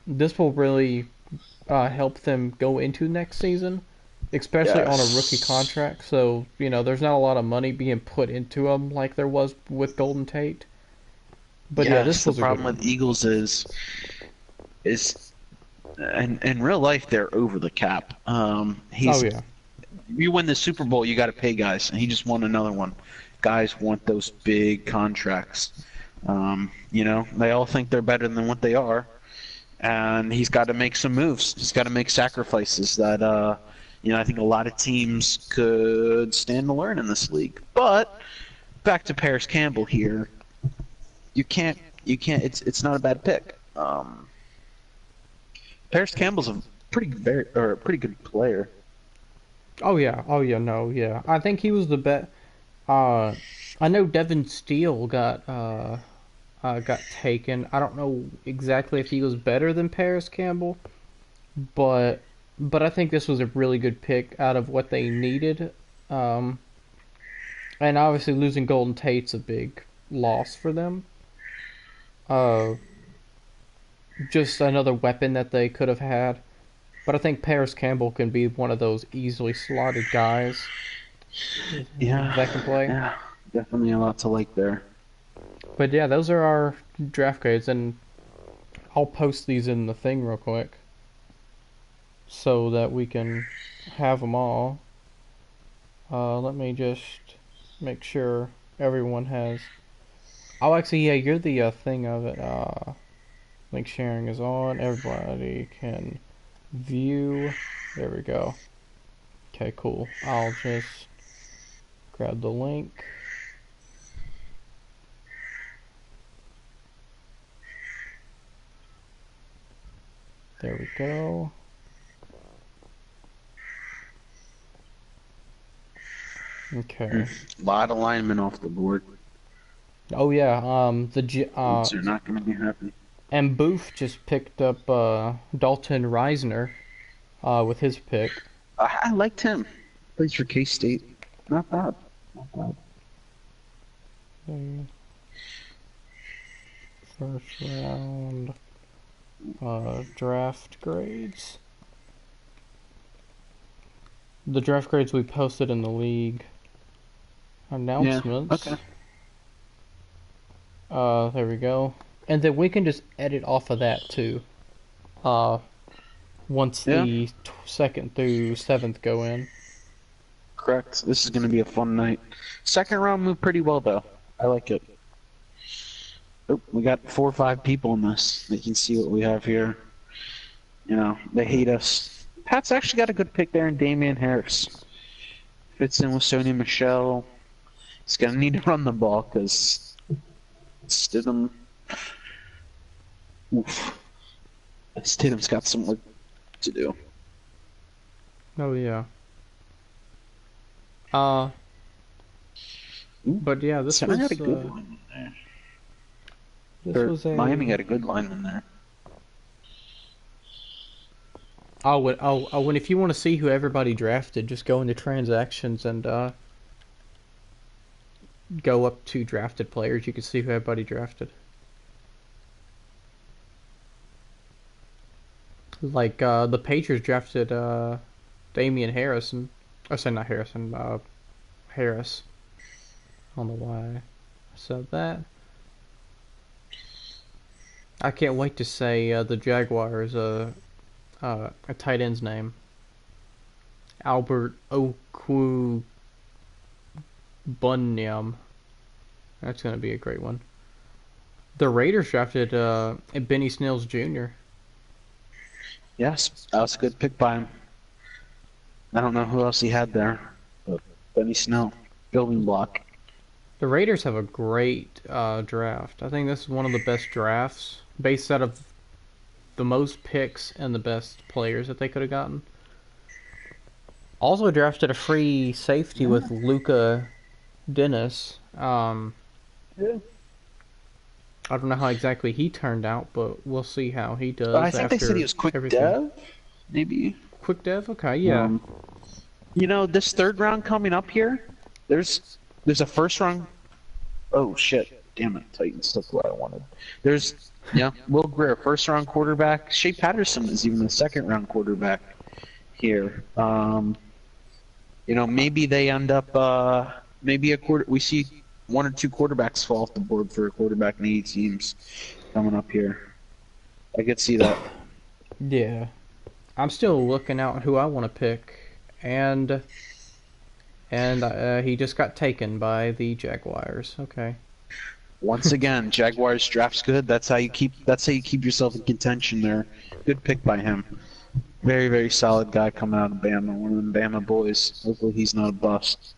This will really help them go into next season. especially on a rookie contract. So, you know, there's not a lot of money being put into him like there was with Golden Tate. But yeah, this was the problem with Eagles is in real life they're over the cap. You win the Super Bowl, you got to pay guys, and he just won another one. Guys want those big contracts. You know, they all think they're better than what they are, and he's got to make some moves. He's got to make sacrifices that you know, I think a lot of teams could stand to learn in this league. But back to Paris Campbell here. You can't. It's not a bad pick. Paris Campbell's a pretty good player. Oh yeah. I think he was the best. I know Devin Steele got taken. I don't know exactly if he was better than Paris Campbell, but I think this was a really good pick out of what they needed. And obviously losing Golden Tate's a big loss for them. Just another weapon that they could have had. But I think Paris Campbell can be one of those easily slotted guys. That can play. Yeah, definitely a lot to like there. But yeah, those are our draft grades, and I'll post these in the thing real quick so that we can have them all. Let me just make sure everyone has. Oh, actually, yeah, you're the thing of it. Link sharing is on. Everybody can view. There we go. Okay, cool. I'll just grab the link. There we go. Okay. A lot of linemen off the board. Oh yeah, They're not going to be happy. And Booth just picked up Dalton Reisner with his pick. I liked him. Plays for K-State. Not bad. First round draft grades. The draft grades we posted in the league announcements. Yeah, okay. There we go. And then we can just edit off of that too. Once the 2nd through 7th go in. Correct. This is going to be a fun night. Second round moved pretty well though. I like it. Oh, we got 4 or 5 people in this. They can see what we have here. You know, they hate us. Pat's actually got a good pick there in Damian Harris. Fits in with Sony Michel. He's going to need to run the ball because Stidham. Oof. Stidham's got some work to do. Oh yeah. But yeah, this was had a good lineman there. Miami got a good lineman there. When if you want to see who everybody drafted, just go into transactions and go up to drafted players. You can see who everybody drafted. Like the Patriots drafted Damian Harrison. I say not Harrison. Harris. I don't know why I said that. I can't wait to say the Jaguars a tight end's name. Albert Okwu Bunyam. That's going to be a great one. The Raiders drafted Benny Snills Jr. Yes, that was a good pick by him. I don't know who else he had there, but Benny Snell, building block. The Raiders have a great draft. I think this is one of the best drafts based out of the most picks and the best players that they could have gotten. Also drafted a free safety with Luca Dennis. I don't know how exactly he turned out, but we'll see how he does. I think they said he was quick dev, maybe. Quick dev, okay, yeah. You know, this 3rd round coming up here, there's a 1st round. Oh shit! Damn it, Titans took what I wanted. There's Will Grier, 1st round quarterback. Shea Patterson is even a 2nd round quarterback here. Maybe they end up. Maybe we see one or two quarterbacks fall off the board for a quarterback needy teams coming up here. I could see that. Yeah. I'm still looking out who I want to pick, and he just got taken by the Jaguars. Okay. Once again, Jaguars draft's good. That's how you keep yourself in contention there. Good pick by him. Very, very solid guy coming out of Bama. One of them Bama boys. Hopefully he's not a bust.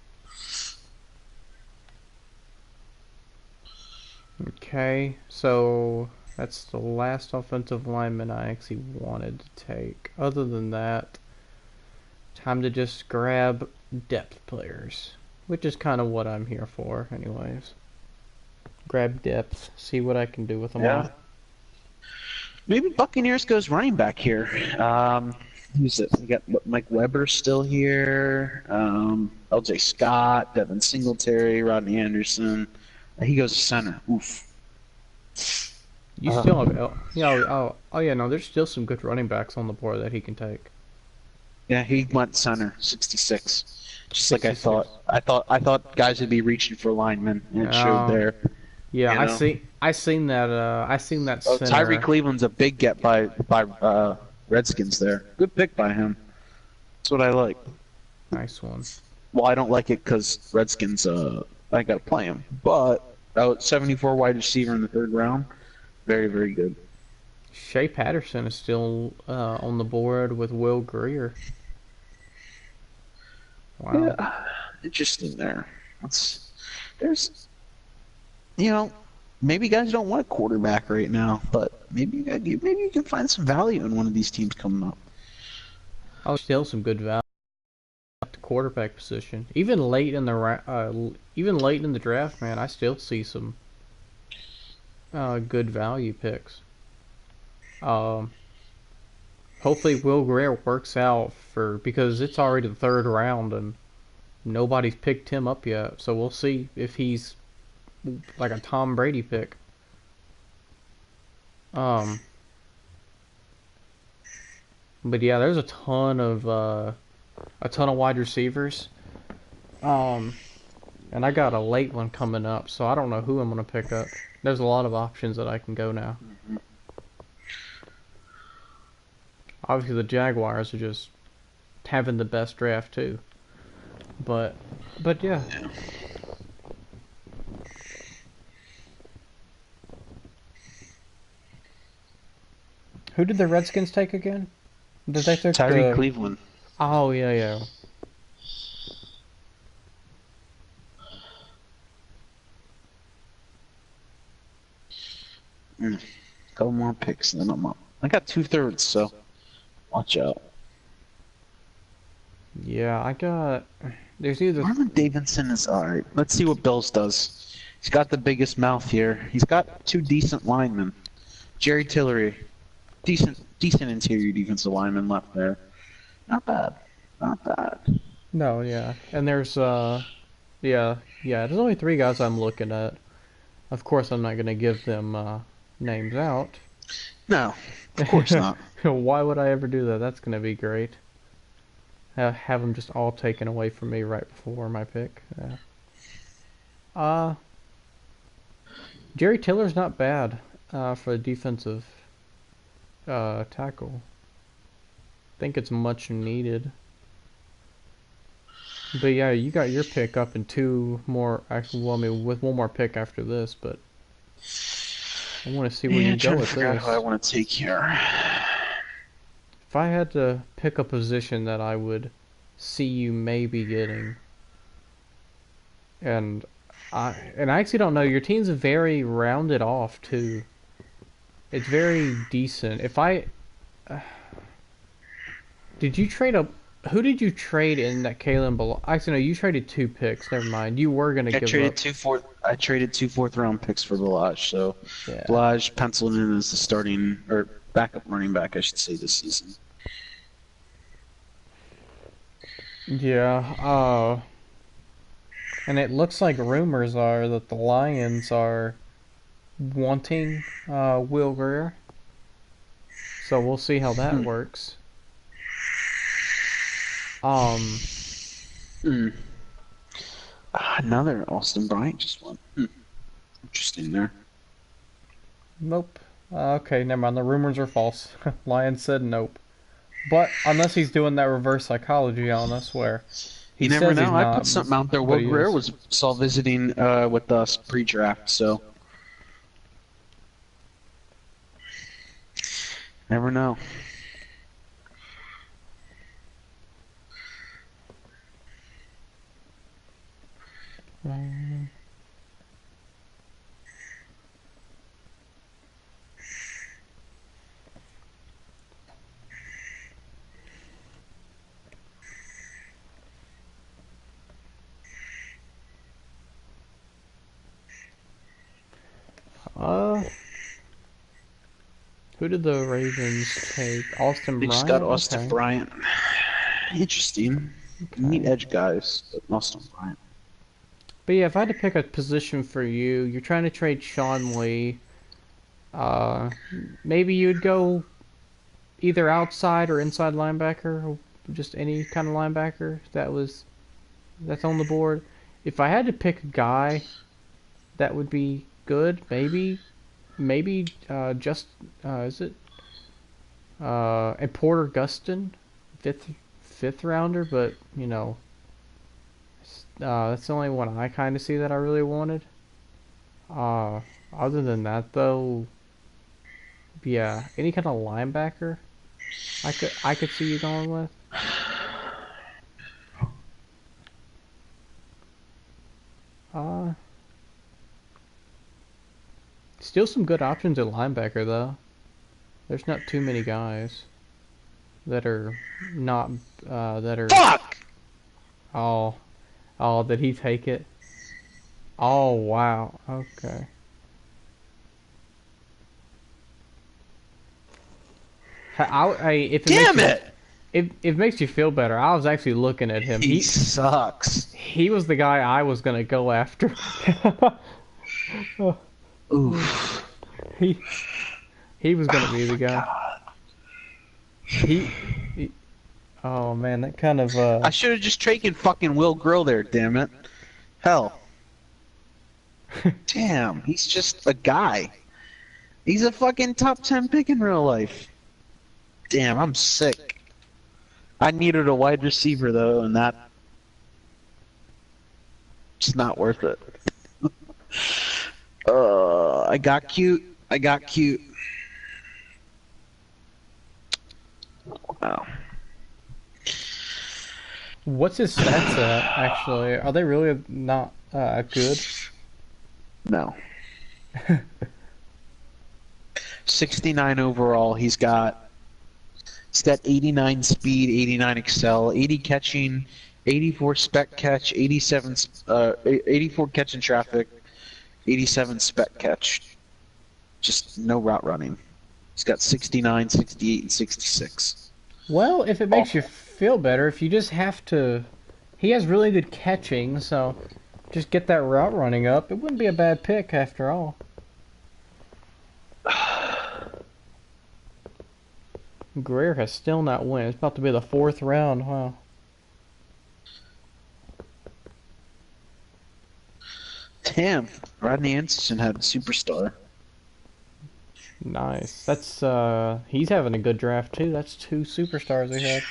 Okay, so that's the last offensive lineman I actually wanted to take. Other than that, time to just grab depth players, which is kind of what I'm here for anyways. Grab depth, see what I can do with them all. Maybe Buccaneers goes running back here. Who's it? We got Mike Weber still here. L.J. Scott, Devin Singletary, Rodney Anderson. He goes to center. Oof. You still have no. There's still some good running backs on the board that he can take. Yeah, he went center, 66. Just 66. Like I thought. I thought guys would be reaching for linemen, and it showed there. Yeah, I seen that. I seen that. Center. Tyree Cleveland's a big get by Redskins there. Good pick by him. That's what I like. Nice one. Well, I don't like it because Redskins. I gotta play him, but 74 wide receiver in the 3rd round, very, very good. Shea Patterson is still on the board with Will Greer. Wow. Yeah, interesting there. Maybe guys don't want a quarterback right now, but maybe you can find some value in one of these teams coming up. Oh, still some good value at the quarterback position. Even late in the draft, man, I still see some good value picks. Hopefully Will Greer works out because it's already the 3rd round and nobody's picked him up yet. So we'll see if he's like a Tom Brady pick. But yeah, there's a ton of wide receivers. And I got a late one coming up, so I don't know who I'm gonna pick up. There's a lot of options that I can go now. Mm-hmm. Obviously, the Jaguars are just having the best draft too. But yeah. Who did the Redskins take again? Did they take Tyree Cleveland? Oh yeah. Couple more picks, and then I'm up. I got 2/3, so watch out. Yeah, I got. There's either. Marlon Davidson is alright. Let's see what Bills does. He's got the biggest mouth here. He's got 2 decent linemen. Jerry Tillery, decent interior defensive lineman left there. Not bad. No, yeah, and there's there's only 3 guys I'm looking at. Of course, I'm not gonna give them names out. No, of course not. Why would I ever do that? That's gonna be great. Have them just all taken away from me right before my pick. Yeah. Jerry Tiller's not bad for a defensive tackle. I think it's much needed. But yeah, you got your pick up in 2 more. Actually, well, I mean, with 1 more pick after this, but I want to see where you go with this. Who I want to take here. If I had to pick a position that I would see you maybe getting, and I actually don't know. Your team's very rounded off too. It's very decent. If I did you trade up? Who did you trade in that Kalen? Actually, no, you traded 2 picks. Never mind. You were gonna give up. I traded 2 4th-round picks for Balaj. So yeah. Balaj penciled in as the starting or backup running back, I should say, this season. Yeah. And it looks like rumors are that the Lions are wanting Will Greer. So we'll see how that works. With 1 more pick after this, but I want to see where you go with this. If I had to pick a position that I would see you maybe getting, and I actually don't know. Your team's very rounded off too. It's very decent. If I did you trade up? Who did you trade in that Kalen? Actually, no, you traded 2 4th-round picks for Balaj. So Yeah. Hmm. Another Austin Bryant just won. Interesting there. Nope. Okay, never mind. The rumors are false. Lion said nope. But unless he's doing that reverse psychology on us, where he You never says he's know. I put not, something out there. but Will he Greer is. was saw visiting with us pre-draft, so never know. Who did the Ravens take? Austin They just Bryant? got Austin Okay. Bryant. Interesting. Neat edge guys, but Austin Bryant. But yeah, if I had to pick a position for you, you're trying to trade Sean Lee. Maybe you'd go either outside or inside linebacker, or just any kind of linebacker that's on the board. If I had to pick a guy that would be good, maybe just is it and Porter Gustin, fifth rounder, but that's the only one I kind of see that I really wanted. Other than that though, yeah, any kind of linebacker I could see you going with. Still some good options at linebacker though. There's not too many guys that are not that are. Fuck! Oh, did he take it? Oh wow. Okay. If it Damn makes you, it! if it makes you feel better, I was actually looking at him. He sucks. He was the guy I was gonna go after. Oof. He was gonna be the guy. God. He oh man, that kind of I should have just taken fucking Will Grill there, damn it. Hell. Damn, he's just a guy. He's a fucking top 10 pick in real life. Damn, I'm sick. I needed a wide receiver though, and that it's not worth it. I got cute. Wow. What's his stats at, actually? Are they really not good? No. 69 overall. He's got 89 speed, 89 excel, 80 catching, 84 spec catch, 84 catch in traffic, 87 spec catch. Just no route running. He's got 69, 68, and 66. Well, if it makes you feel better, if you just have to... He has really good catching, so just get that route running up. It wouldn't be a bad pick after all. Greer has still not won. It's about to be the 4th round. Wow. Damn, Rodney Anderson had a superstar. Nice. That's he's having a good draft too. That's 2 superstars he had.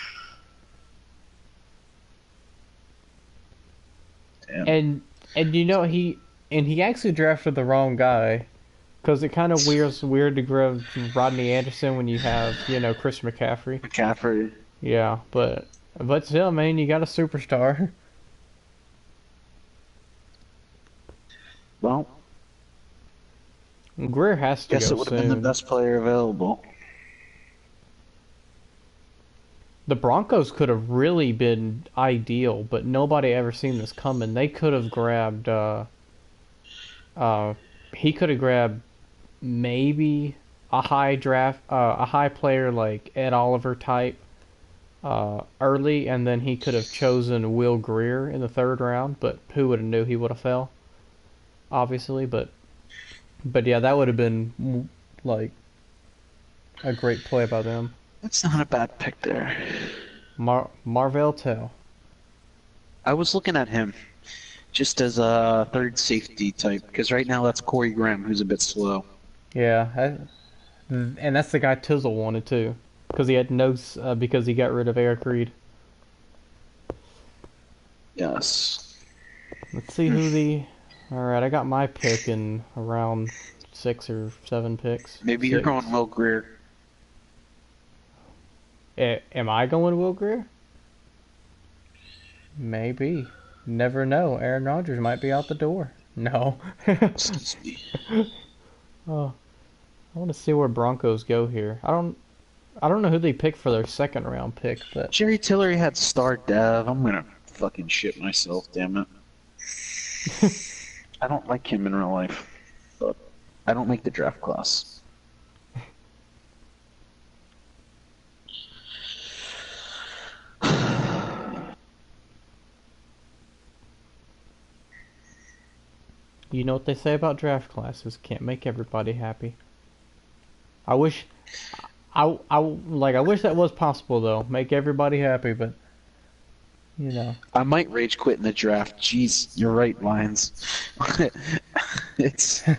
Damn. And he actually drafted the wrong guy, because it kind of weird to grab Rodney Anderson when you have Chris McCaffrey. McCaffrey. Yeah, but still, man, you got a superstar. Well, Greer has to guess go it would have soon. been the best player available. The Broncos could have really been ideal, but nobody ever seen this coming. They could have grabbed he could have grabbed maybe a high player like Ed Oliver type early, and then he could have chosen Will Greer in the 3rd round, but who would have knew he would have fell? Obviously, but yeah, that would have been like a great play by them. That's not a bad pick there. Marvell Tell. I was looking at him just as a third safety type, because right now that's Corey Graham, who's a bit slow. Yeah, and that's the guy Tizzle wanted too, because he had because he got rid of Eric Reed. Yes. Let's see who the. All right, I got my pick in around 6 or 7 picks. Maybe you're going Will Greer. Am I going Will Greer? Maybe. Never know. Aaron Rodgers might be out the door. No. Excuse me. Oh, I want to see where Broncos go here. I don't know who they picked for their second round pick, but Jerry Tillery had star dev. I'm gonna fucking shit myself, damn it. I don't like him in real life, but I don't make the draft class. you know what they say about draft classes, can't make everybody happy. I wish that was possible though. Make everybody happy, but you know. I might rage quit in the draft. Jeez, you're right, Lions. It's an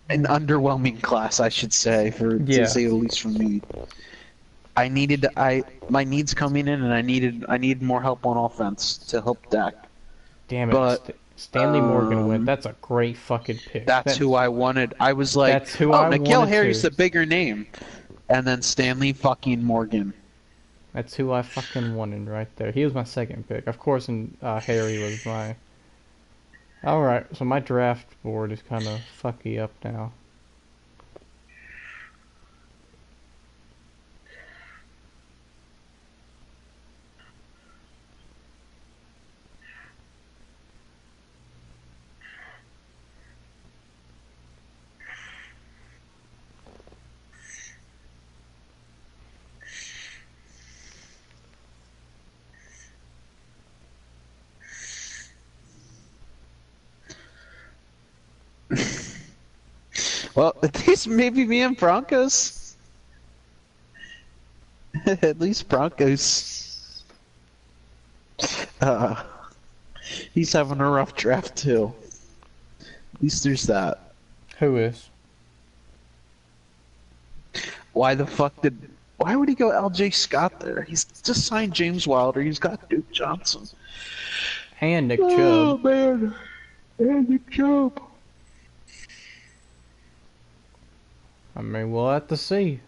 underwhelming class, I should say, to say the least from me. My needs coming in, and I needed more help on offense to help Dak. Damn it, Stanley Morgan went. That's a great fucking pick. That's who I wanted. I was like, that's who I N'Keal Harry's the bigger name, and then Stanley fucking Morgan. That's who I fucking wanted right there. He was my second pick. Of course, and Harry was my... Alright, so my draft board is kind of fucky up now. Well, at least maybe me and Broncos. At least Broncos. He's having a rough draft too. At least there's that. Who is? Why would he go L.J. Scott there? He's just signed James Wilder. He's got Duke Johnson. And Nick Chubb. Oh, man. And Nick Chubb. I mean, we'll have to see.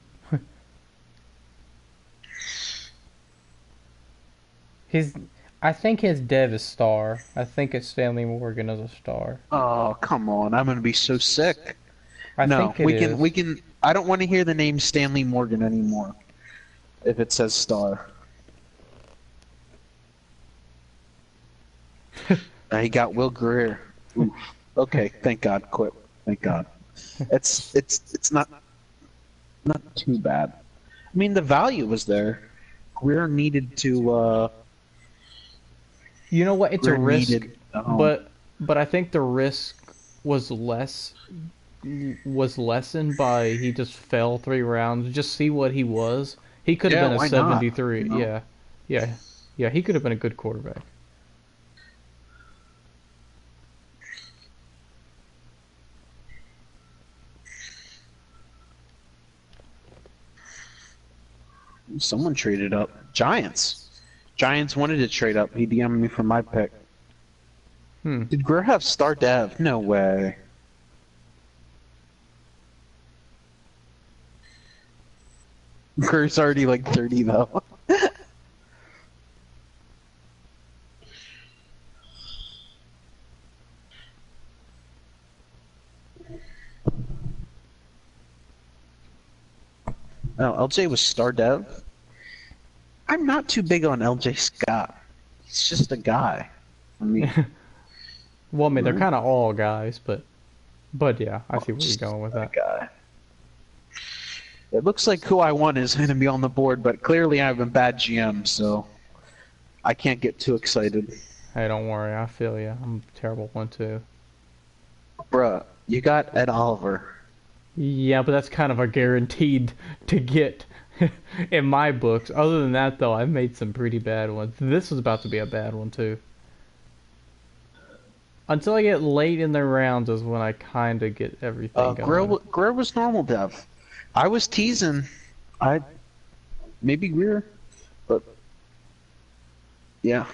I think his dev is star. I think it's Stanley Morgan as a star. Oh, come on. I'm going to be so sick. I think we can I don't want to hear the name Stanley Morgan anymore if it says star. He got Will Greer. Oof. Okay, thank God. Quit. Thank God. It's not too bad. I mean, the value was there. Greer needed to. You know what? It's a risk, needed, but I think the risk was lessened by he just fell 3 rounds. Just see what he was. He could have been a 73. Not? You know? Yeah. He could have been a good quarterback. Someone traded up. Giants wanted to trade up. He DM'd me for my pick. Did Greer have star dev? No way. Greer's already like 30 though. Oh, LJ was star dev? I'm not too big on LJ Scott. He's just a guy. I mean, well, I mean, they're kind of all guys, but yeah, I see where you're going with that. Guy. It looks like who I want is going to be on the board, but clearly I have a bad GM, so I can't get too excited. Hey, don't worry, I feel you. I'm a terrible one too. Bruh, you got Ed Oliver. Yeah, but that's kind of a guaranteed to get. In my books. Other than that, though, I've made some pretty bad ones. This was about to be a bad one, too. Until I get late in the rounds is when I kind of get everything going. Greer was normal dev. I was teasing. Maybe Greer, but yeah.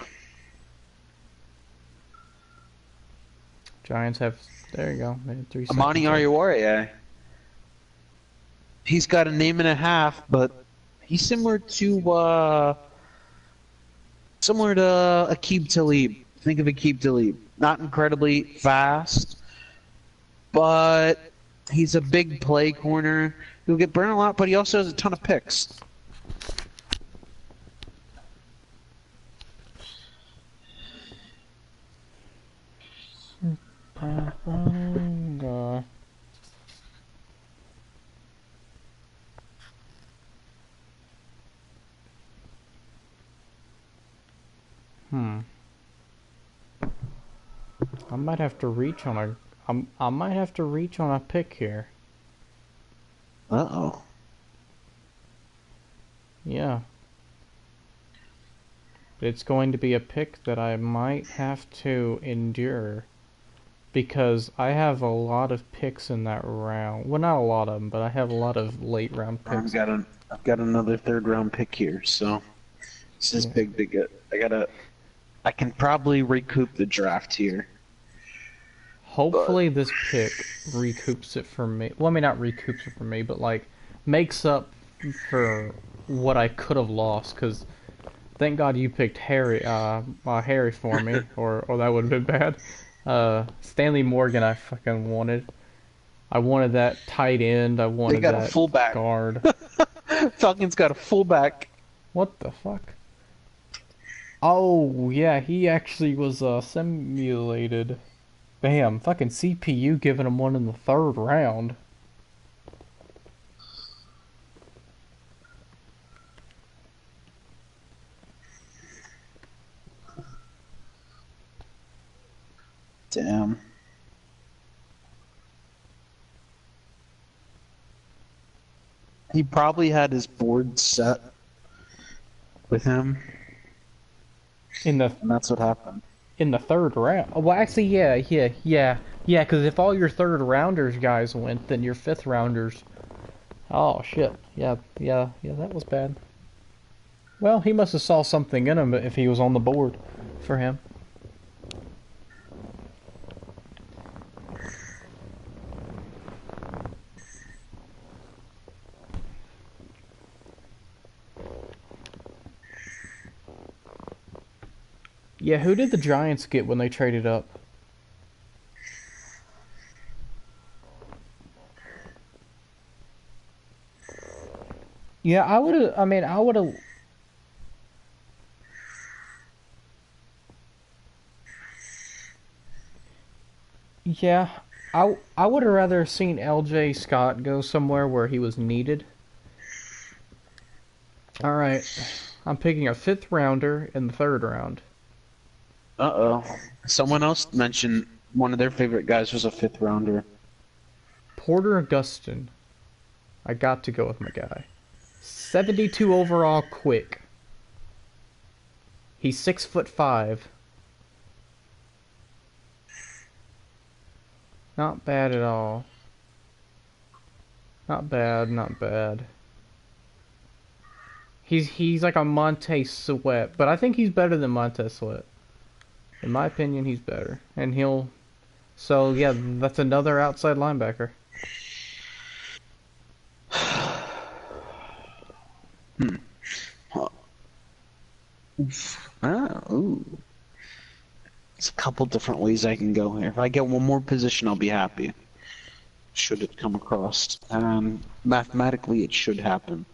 Giants have, there you go, maybe 3 seconds. Amani Ariwari, he's got a name and a half, but he's similar to Aqib Talib. Think of Aqib Talib. Not incredibly fast, but he's a big play corner. He'll get burned a lot, but he also has a ton of picks. I might have to reach on a pick here. Uh-oh. Yeah. It's going to be a pick that I might have to endure. Because I have a lot of picks in that round. Well, not a lot of them, but I have a lot of late round picks. I've got another third round pick here, so this is big to get. I can probably recoup the draft here. Hopefully this pick recoups it for me. Well, I mean, not recoups it for me, but like makes up for what I could have lost. Because thank God you picked Harry for me, or that would have been bad. Stanley Morgan, I fucking wanted. I wanted that tight end. I wanted that a fullback guard. Falcons got a fullback. What the fuck? Oh yeah, he actually was simulated. Bam, fucking CPU giving him one in the 3rd round. Damn. He probably had his board set with him. And that's what happened. In the 3rd round. Well, actually, yeah. Because if all your 3rd rounders guys went, then your 5th rounders. Oh shit. Yeah. That was bad. Well, he must have saw something in him if he was on the board for him. Yeah, who did the Giants get when they traded up? Yeah, I would have... Yeah, I would have rather seen L.J. Scott go somewhere where he was needed. Alright, I'm picking a 5th rounder in the 3rd round. Uh-oh. Someone else mentioned one of their favorite guys was a 5th rounder. Porter Augustin. I got to go with my guy. 72 overall quick. He's 6'5". Not bad at all. Not bad. He's like a Montez Sweat, but I think he's better than Montez Sweat. In my opinion, he's better. And he'll... So, yeah, that's another outside linebacker. Ooh. There's a couple different ways I can go here. If I get one more position, I'll be happy. Should it come across. Mathematically, it should happen.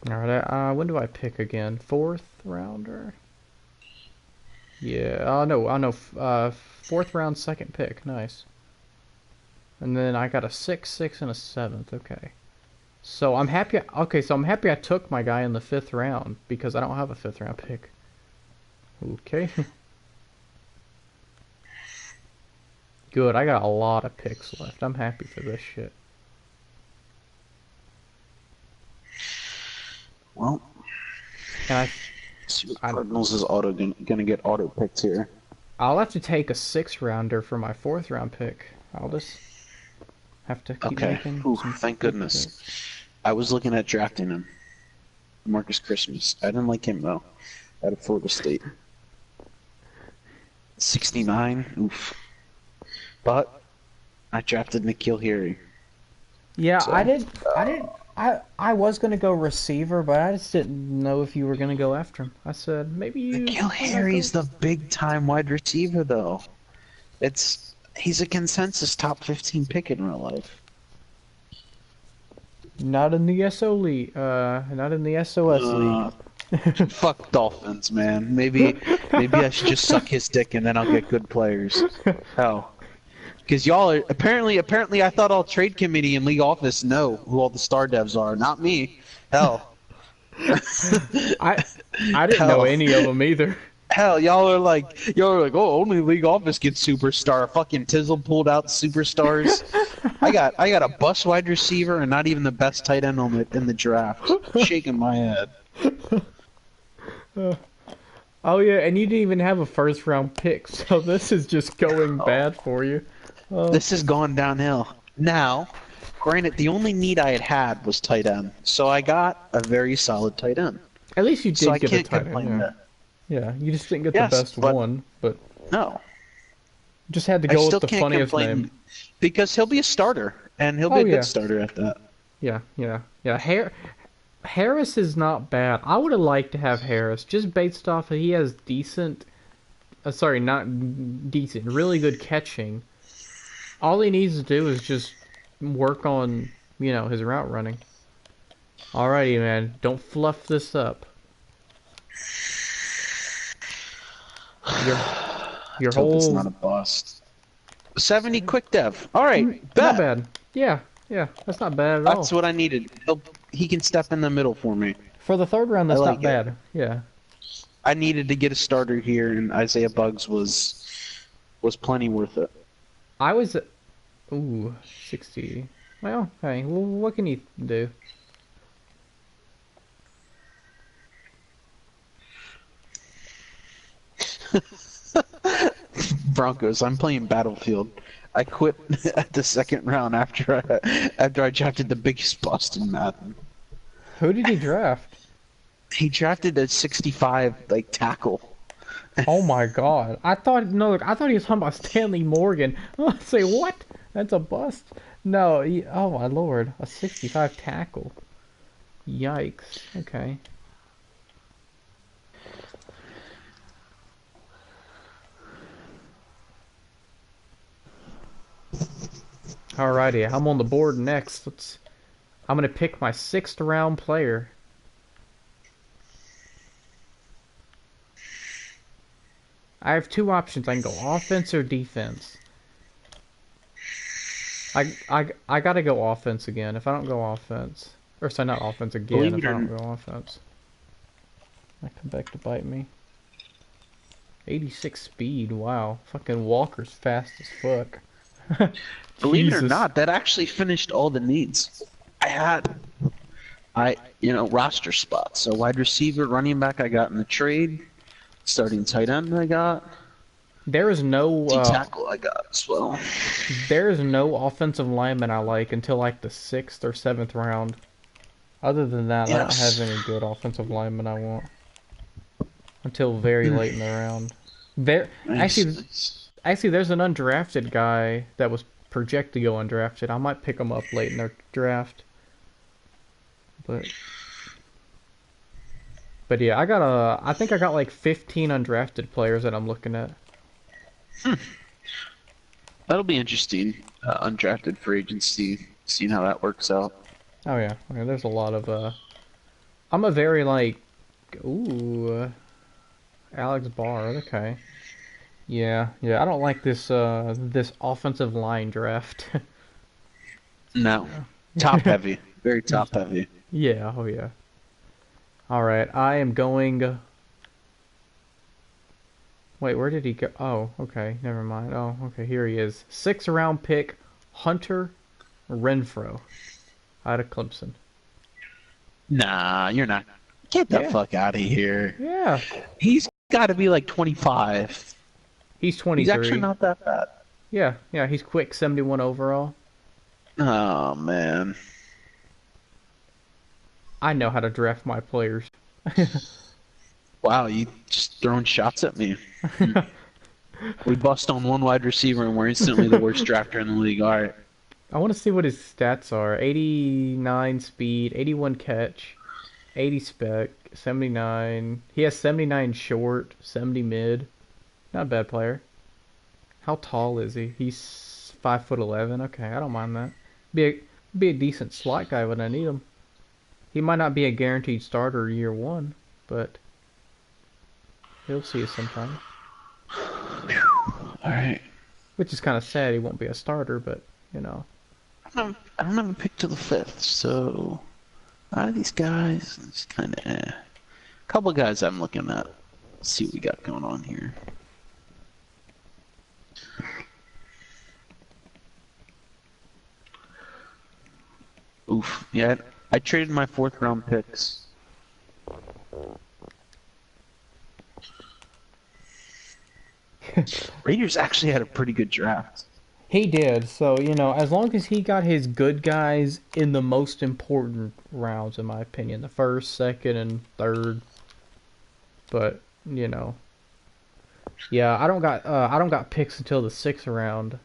Alright, when do I pick again? 4th rounder? Yeah, no, 4th round, 2nd pick, nice. And then I got a 6, 6, and a 7th, okay. So I'm happy, I took my guy in the 5th round, because I don't have a 5th round pick. Okay. Good. I got a lot of picks left. I'm happy for this shit. Well, and see what Cardinals is gonna get auto picked here. I'll have to take a 6-rounder for my 4th round pick. I'll just have to keep making. Ooh, thank goodness. Picks. I was looking at drafting him. Marcus Christmas. I didn't like him though. Out of Florida State. 69. Oof. But I drafted N'Keal Harry. Yeah, so, I was gonna go receiver, but I just didn't know if you were gonna go after him. I said maybe you. N'Keal Harry's the big time wide receiver though. He's a consensus top 15 pick in real life. Not in the SO league. Not in the S.O.S. league. Fuck Dolphins, man. Maybe I should just suck his dick and then I'll get good players. Hell. Because y'all are apparently I thought all trade committee and league office know who all the star devs are. Not me. Hell. I didn't know any of them either. Hell, y'all are like, oh, only league office gets superstar. Fucking Tizzle pulled out superstars. I got a bust wide receiver and not even the best tight end in the draft. Shaking my head. Oh yeah, and you didn't even have a 1st round pick, so this is just going bad for you. This has gone downhill. Now, granted, the only need I had was tight end, so I got a very solid tight end. At least you did get a tight end. Yeah. Yeah, you just didn't get the best one, but no, just had to go with the funniest name. Because he'll be a starter, and he'll be a good starter at that. Yeah. Harris is not bad. I would have liked to have Harris, just based off of he has decent. Not decent, really good catching. All he needs to do is just work on, his route running. Alrighty, man. Don't fluff this up. Your whole... It's not a bust. 70 quick dev. Alright, not bad. Yeah, that's not bad at all. That's what I needed. He can step in the middle for me. For the 3rd round, that's not bad. Yeah. I needed to get a starter here, and Isaiah Buggs was plenty worth it. I was... 60. Well, hey, what can you do? Broncos, I'm playing Battlefield. I quit at the 2nd round after I drafted the biggest bust in Madden. Who did he draft? He drafted a 65 tackle. Oh my god! I thought he was talking about Stanley Morgan. I say what? That's a bust. No, oh my lord, a 65 tackle. Yikes. Okay. Alrighty, I'm on the board next. I'm gonna pick my 6th round player. I have 2 options. I can go offense or defense. I gotta go offense again. If I don't go offense, or sorry, not offense again. If I don't go offense, I come back to bite me. 86 speed. Wow, fucking Walker's fast as fuck. Believe it or not, that actually finished all the needs. I had, roster spots. So wide receiver, running back, I got in the trade. Starting tight end, I got. There is no tackle I got as well. There is no offensive lineman I like until the 6th or 7th round. Other than that, I don't have any good offensive linemen I want until very late in the round. Actually, there's an undrafted guy that was projected to go undrafted. I might pick him up late in their draft. But yeah, I think I got 15 undrafted players that I'm looking at. That'll be interesting. Undrafted free agency, seeing how that works out. Oh yeah, there's a lot of I'm a very Alex Barr, okay. Yeah, I don't like this this offensive line draft. No. Top heavy. Very top heavy. Yeah, oh yeah. Alright, I am going Wait, where did he go? Oh, okay, never mind. Oh, okay, here he is. 6th round pick, Hunter Renfrow, out of Clemson. Nah, you're not. Get the fuck out of here. Yeah. He's got to be like 25. He's 23. He's actually not that bad. Yeah, he's quick, 71 overall. Oh, man. I know how to draft my players. Wow, you just throwing shots at me. We bust on one wide receiver and we're instantly the worst drafter in the league. All right. I want to see what his stats are. 89 speed, 81 catch, 80 spec, 79. He has 79 short, 70 mid. Not a bad player. How tall is he? He's 5'11". Okay, I don't mind that. Be a decent slot guy when I need him. He might not be a guaranteed starter year 1, but he'll see us sometime. Alright. Which is kind of sad he won't be a starter, but, you know. I don't have a pick to the 5th, so a lot of these guys, it's kind of A couple guys I'm looking at. Let's see what we got going on here. Oof. Yeah, I traded my 4th round picks. Raiders actually had a pretty good draft. He did, so, you know, as long as he got his good guys in the most important rounds, in my opinion, the 1st, 2nd, and 3rd. But, you know. Yeah, I don't got picks until the 6th round.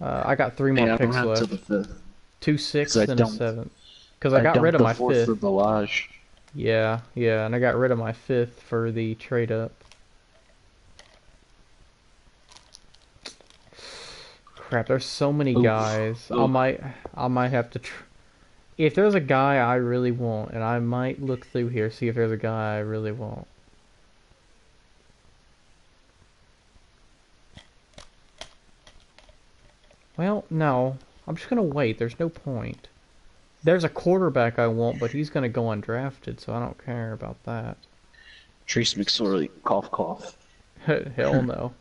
I got 3 more picks left. To the 5th. 2 6th and a 7th. Because I got rid of my 5th. For Balaj. Yeah, and I got rid of my 5th for the trade up. Crap, there's so many guys. I might have to. If there's a guy I really want, and I might look through here, see if there's a guy I really want. Well, no. I'm just gonna wait. There's no point. There's a quarterback I want, but he's gonna go undrafted, so I don't care about that. Trace McSorley, cough cough. Hell no.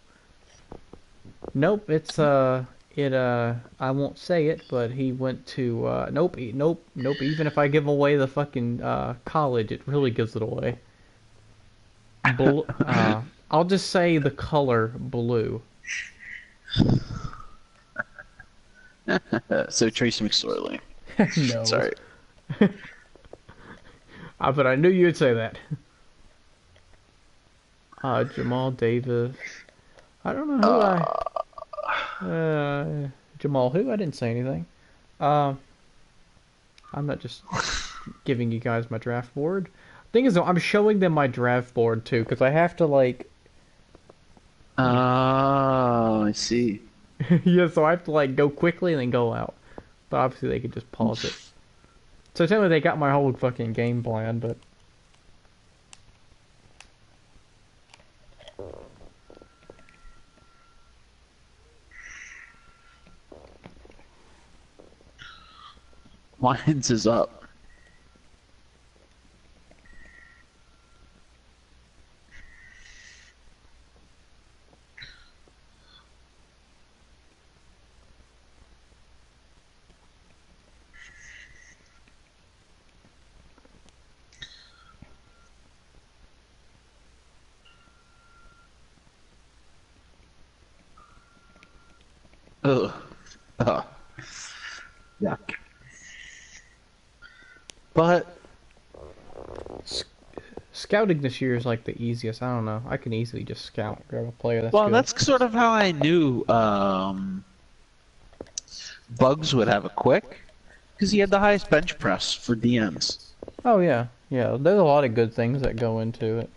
Nope, it's I won't say it, but he went to nope. Even if I give away the fucking college, it really gives it away. I'll just say the color blue. So Trace McSorley. No. Sorry. But I knew you would say that. Jamal Davis. I don't know who Jamal who? I didn't say anything. I'm not just giving you guys my draft board. Thing is, though, I'm showing them my draft board too, because I have to like. Oh, I see. Yeah, so I have to like go quickly and then go out. But obviously they could just pause it. So tell me they got my whole fucking game plan, but. Lions is up. Ugh. Yuck. But scouting this year is like the easiest. I don't know. I can easily just scout, grab a player that's good. That's sort of how I knew Bugs would have a quick, because he had the highest bench press for DMs. Oh yeah. There's a lot of good things that go into it.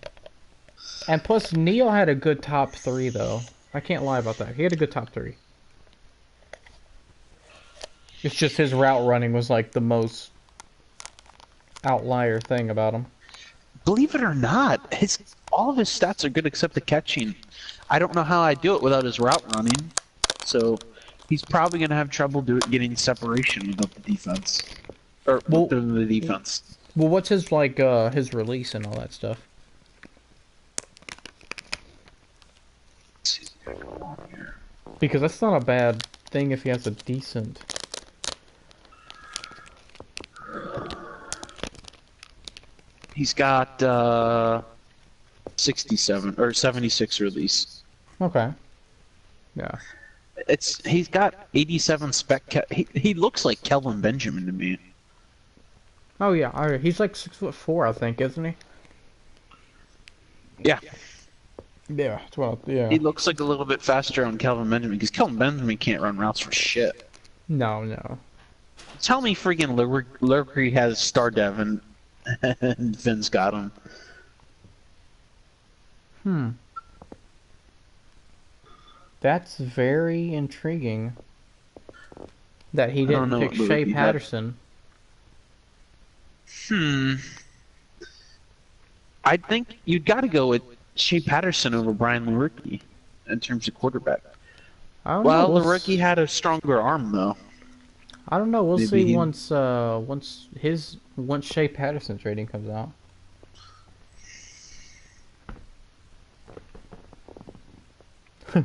And plus, Neil had a good top 3 though. I can't lie about that. He had a good top 3. It's just his route running was like the most outlier thing about him. Believe it or not, all of his stats are good except the catching. I don't know how I do it without his route running. So he's probably going to have trouble getting separation without the defense. Or within the defense. Well, what's his like his release and all that stuff? Because that's not a bad thing if he has a decent... He's got 67 or 76 release. Okay. Yeah. He's got 87 spec. He looks like Kelvin Benjamin to me. Oh yeah, alright. He's like 6'4", I think, isn't he? Yeah. Yeah, that's what. Yeah. He looks like a little bit faster on Kelvin Benjamin because Kelvin Benjamin can't run routes for shit. No, no. Tell me, freaking Lurkery has Star Dev and Vince got him. That's very intriguing. That he didn't pick Shea Patterson. I think you'd got to go with Shea Patterson over Brian Lewerke in terms of quarterback. Well, Lewerke had a stronger arm, though. I don't know. We'll see once Shea Patterson's rating comes out.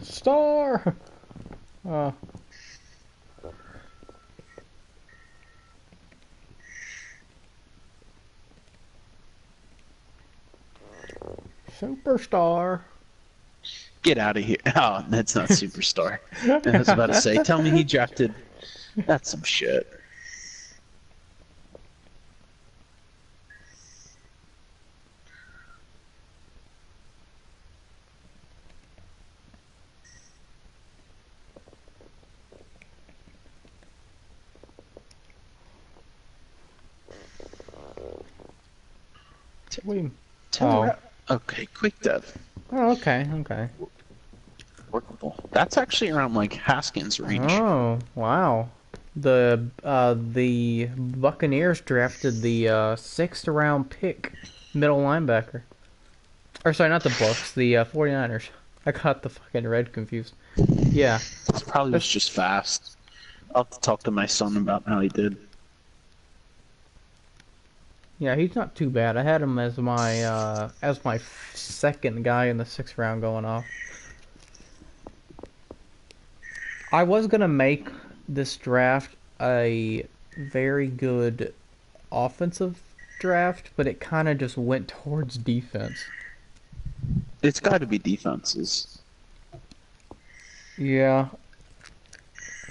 Star. Superstar. Get out of here. Oh, that's not Superstar. I was about to say, tell me he drafted... That's some shit. Okay, quick dev. Oh, okay, okay. Workable. That's actually around like Haskins' range. Oh, wow. The Buccaneers drafted the 6th round pick, middle linebacker. Or sorry, not the Bucs, the 49ers. I got the fucking red confused. Yeah. It probably was just fast. I'll have to talk to my son about how he did. Yeah, he's not too bad. I had him as my second guy in the 6th round going off. I was gonna make this draft a very good offensive draft, but it kind of just went towards defense. It's got to be defenses. Yeah.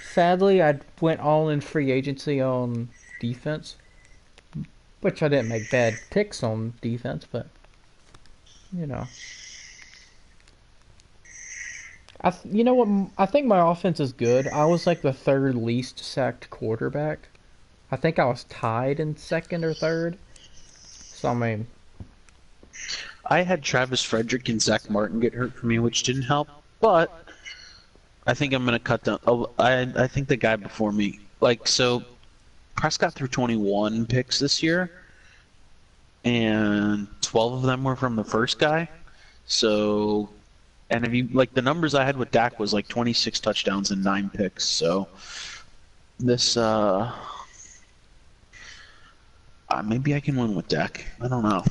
Sadly, I went all in free agency on defense, which I didn't make bad picks on defense, but you know. You know what? I think my offense is good. I was like the 3rd least sacked quarterback. I think I was tied in 2nd or 3rd. So I mean, I had Travis Frederick and Zach Martin get hurt for me, which didn't help. But I think I'm gonna cut down. I think the guy before me, so Prescott threw 21 picks this year, and 12 of them were from the first guy. So. And if you the numbers I had with Dak was 26 touchdowns and 9 picks. So this maybe I can win with Dak. I don't know.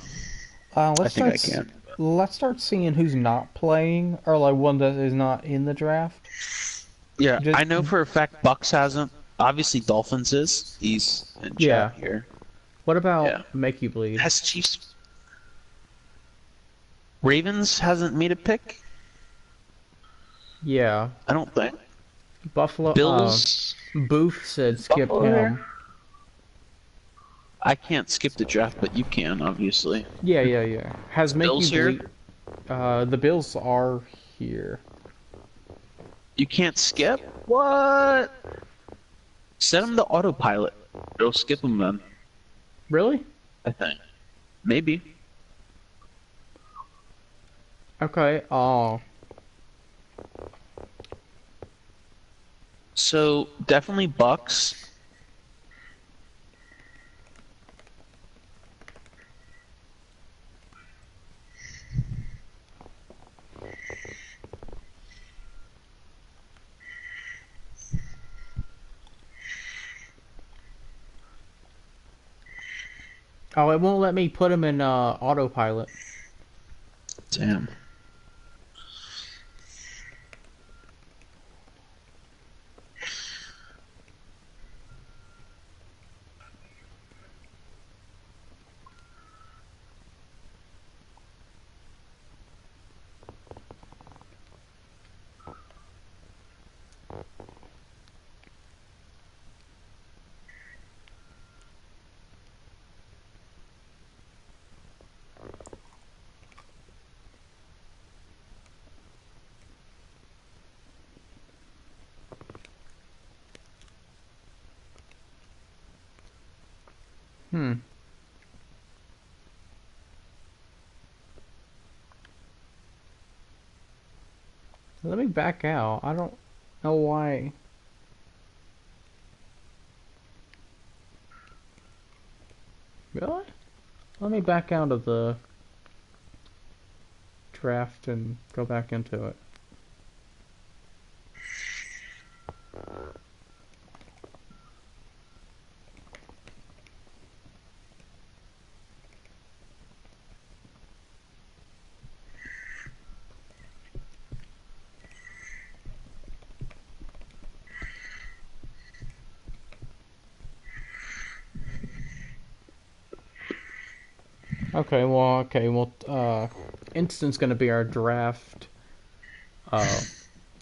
I think I can. Let's start seeing who's not playing, or one that is not in the draft. Yeah, I know for a fact Bucks hasn't. Obviously Dolphins is. He's in chat here. What about Make You Bleed? Has Chiefs? Ravens hasn't made a pick. Yeah. I don't think. Buffalo. Bills. Booth said skip him. I can't skip the draft, but you can, obviously. Yeah. Has Make Bills You Bleed? Here? The Bills are here. You can't skip? What? Set them to autopilot. Go skip them then. Really? I think. Maybe. Okay. Oh. So definitely Bucks. Oh, it won't let me put him in autopilot. Damn. Let me back out. I don't know why. Really? Let me back out of the draft and go back into it. Okay, Instant's gonna be our draft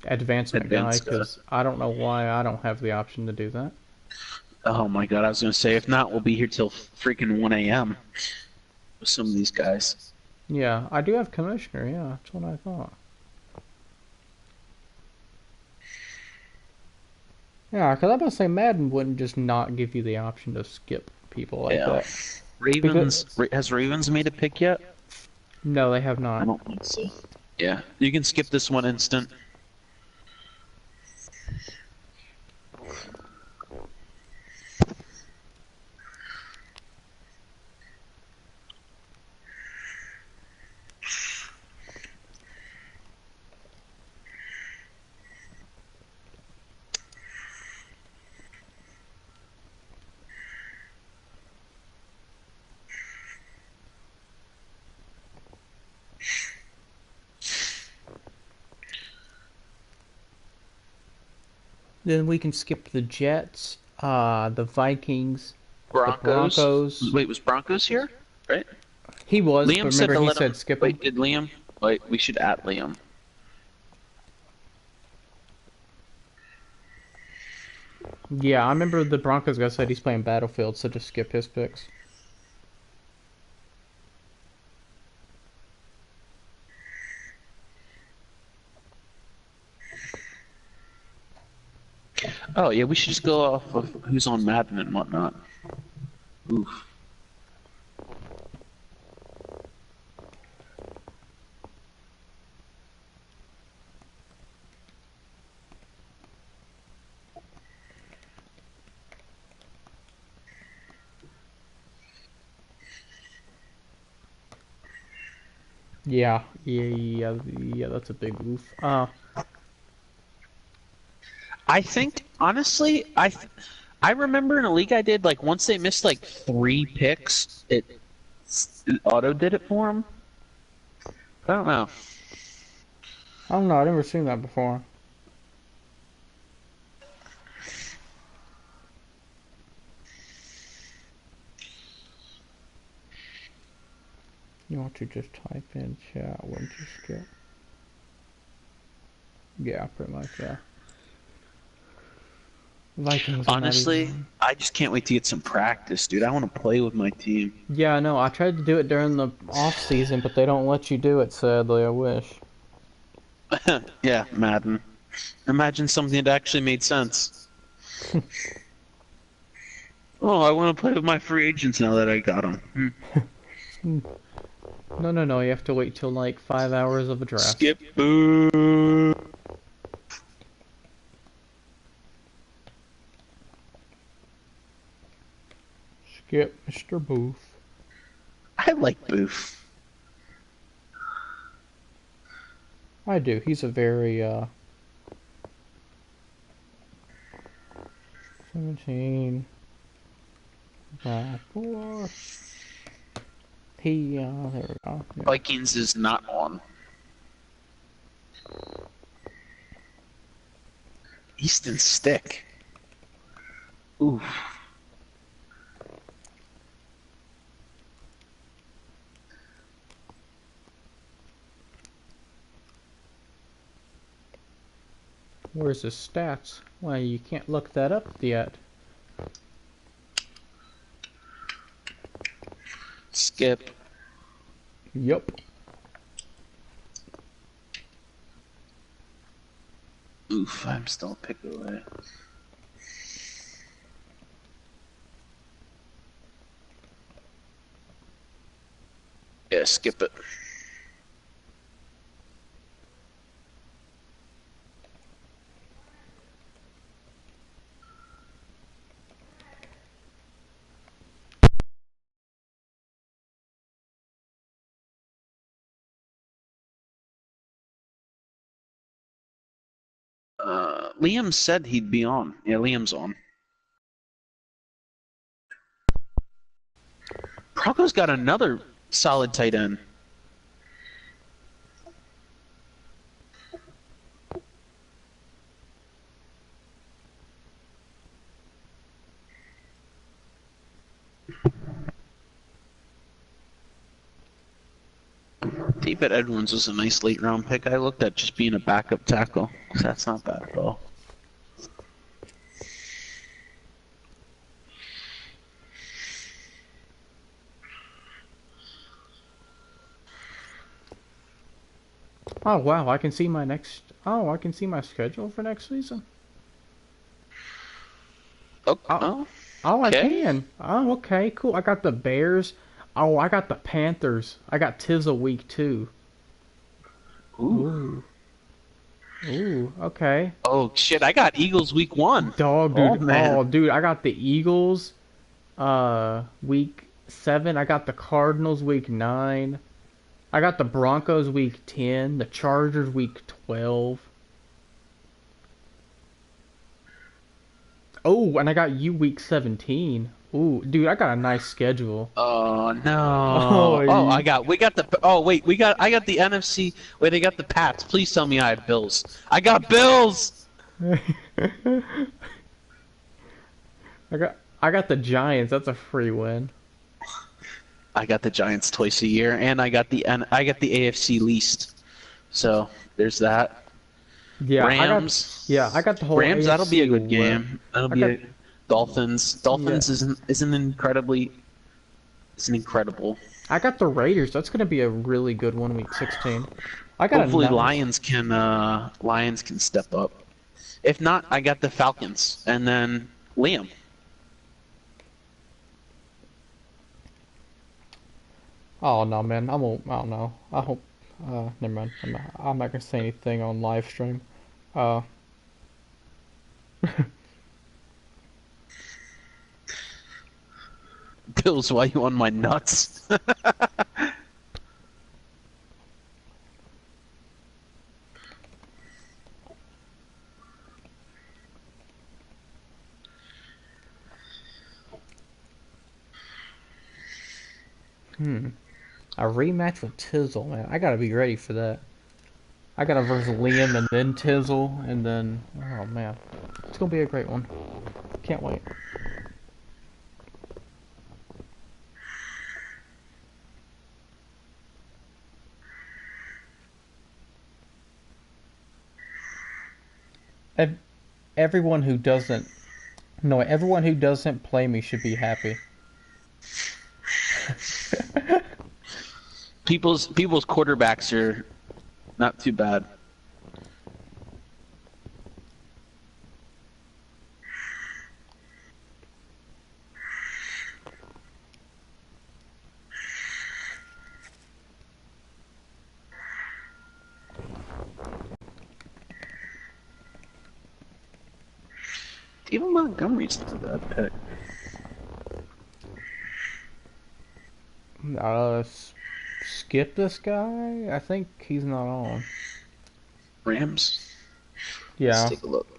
advancement guy, because I don't know why I don't have the option to do that. Oh my god, I was gonna say, if not, we'll be here till freaking 1 a.m. with some of these guys. Yeah, I do have commissioner, yeah, that's what I thought. Yeah, because I'm about to say Madden wouldn't just not give you the option to skip people like that. Has Ravens made a pick yet? No, they have not. I don't think so. Yeah, you can skip this one instant. Then we can skip the Jets, the Vikings, Broncos. the Broncos. Wait, was Broncos here? Right? He was, Liam but said remember to he let said him. skip him? Wait, did Liam? Wait, we should at Liam. Yeah, I remember the Broncos guy said he's playing Battlefield, so just skip his picks. Oh yeah, we should just go off of who's on Madden and whatnot. Oof. Yeah, that's a big oof. I think honestly, I remember in a league I did, like once they missed like 3 picks, it auto did it for them. I don't know. I don't know, I've never seen that before. You want to just type in chat when you skip? Yeah, pretty much, yeah. Vikings. Honestly, I just can't wait to get some practice, dude. I want to play with my team. Yeah, I know. I tried to do it during the off season, but they don't let you do it. Sadly, I wish. Yeah, Madden. Imagine something that actually made sense. Oh, I want to play with my free agents now that I got them. No. You have to wait till like 5 hours of a draft. Skip. Boo. Skip Mr. Booth. I like Booth. I do. He's a very 17. 4. He there we go. Yeah. Vikings is not on. Easton Stick. Oof. Where's his stats? Well, you can't look that up yet. Skip. Yup. Oof, I'm still a pick away. Yeah, skip it. Liam said he'd be on. Yeah, Liam's on. Broncos got another solid tight end. David Edwards was a nice late round pick. I looked at just being a backup tackle. That's not bad at all. Oh wow, I can see my next. Oh, I can see my schedule for next season. Oh, I can. Oh, okay, cool. I got the Bears. Oh, I got the Panthers. I got Tizzle week 2. Ooh. Ooh, okay. Oh shit, I got Eagles week 1. Dog, dude. Oh man. Oh, dude, I got the Eagles week 7. I got the Cardinals week 9. I got the Broncos week 10, the Chargers week 12. Oh, and I got you week 17. Ooh, dude, I got a nice schedule. Oh no. I got the NFC. Wait, I got the Pats. Please tell me I have Bills. I got Bills. I got the Giants. That's a free win. I got the Giants twice a year, and I got the AFC least. So there's that. Yeah, Rams. I got the whole Rams. AFC That'll be a good game. That'll be a Dolphins. Dolphins Yeah. isn't incredibly. Isn't incredible. I got the Raiders. That's gonna be a really good one, week 16. I got Hopefully a nice... Lions can step up. If not, I got the Falcons, and then Liam. Oh no, man. I don't know. I hope. Never mind. I'm not gonna say anything on live stream. Uh. Bills, why you on my nuts? A rematch with Tizzle, man. I gotta be ready for that. I gotta versus Liam and then Tizzle and then... Oh, man. It's gonna be a great one. Can't wait. Everyone who doesn't... No, everyone who doesn't play me should be happy. People's quarterbacks are not too bad. David Montgomery's not a bad pick. Skip this guy? I think he's not on. Rams? Yeah. Let's take a look.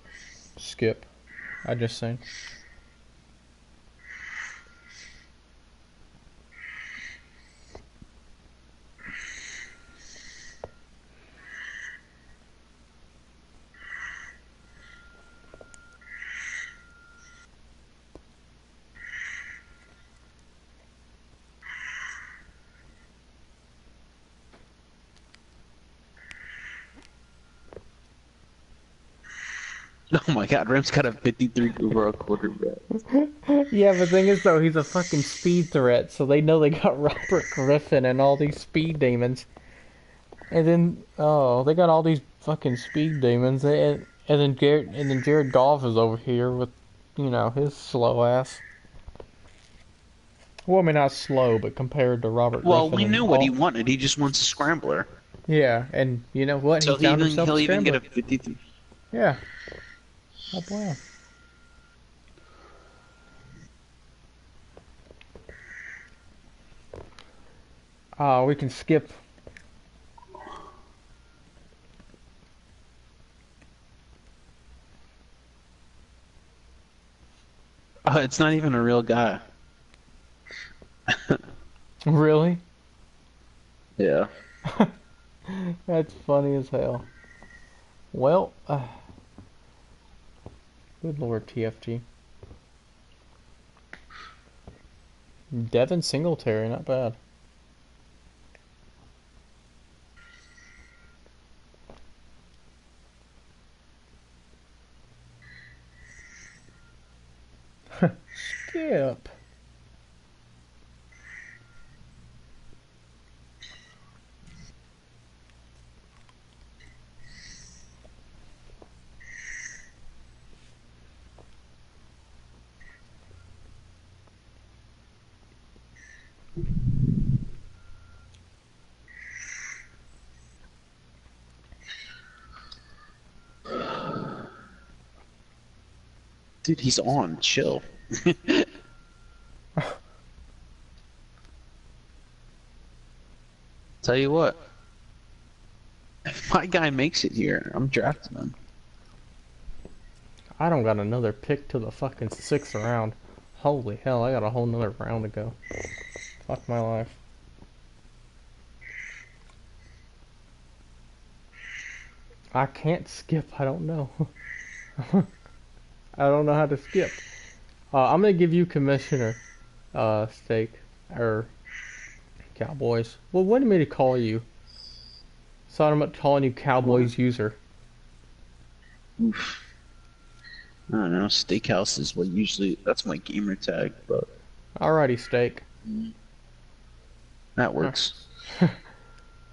Skip. I just seen. Oh my God, Rams got a 53 overall quarterback. Yeah, but the thing is though, he's a fucking speed threat, so they know they got Robert Griffin and all these speed demons. And then, oh, they got all these fucking speed demons, and then Jared Goff is over here with, his slow ass. Well, I mean, not slow, but compared to Robert Well, Griffin we and knew what he all. wanted. He just wants a scrambler. Yeah, and you know what? He So found himself a he'll even get scrambler. a 53. Yeah, no plan. We can skip. It's not even a real guy. Really? Yeah. That's funny as hell. Well, good lord, TFT. Devin Singletary, not bad. Skip. Dude, he's on. Chill. Tell you what. If my guy makes it here, I'm drafting him. I don't got another pick to the fucking 6th round. Holy hell, I got a whole nother round to go. Fuck my life. I can't skip, I don't know. I don't know how to skip. I'm gonna give you commissioner, Steak, or Cowboys. Well, what do you mean to call you? So I'm calling you Cowboys user. Oof. I don't know. Steakhouse is what usually, that's my gamer tag, but Alrighty, Steak. that works.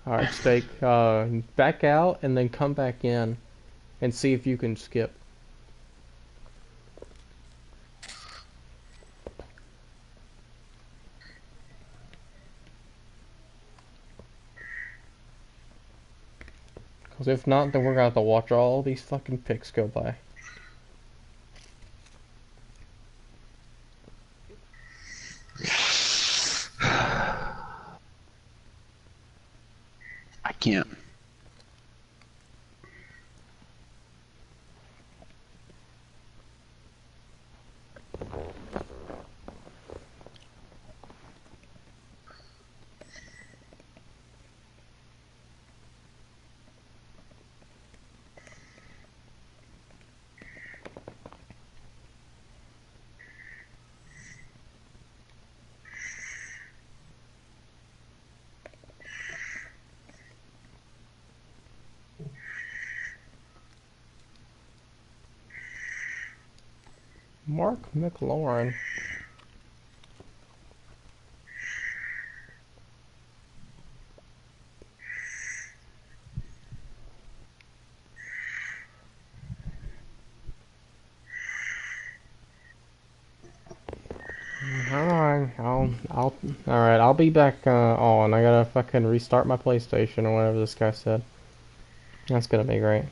Alright, Steak. Back out and then come back in and see if you can skip. Because if not, then we're gonna have to watch all these fucking picks go by. I can't. Mark McLaurin. Alright, I'll be back on. I gotta fucking restart my PlayStation or whatever this guy said. That's gonna be great.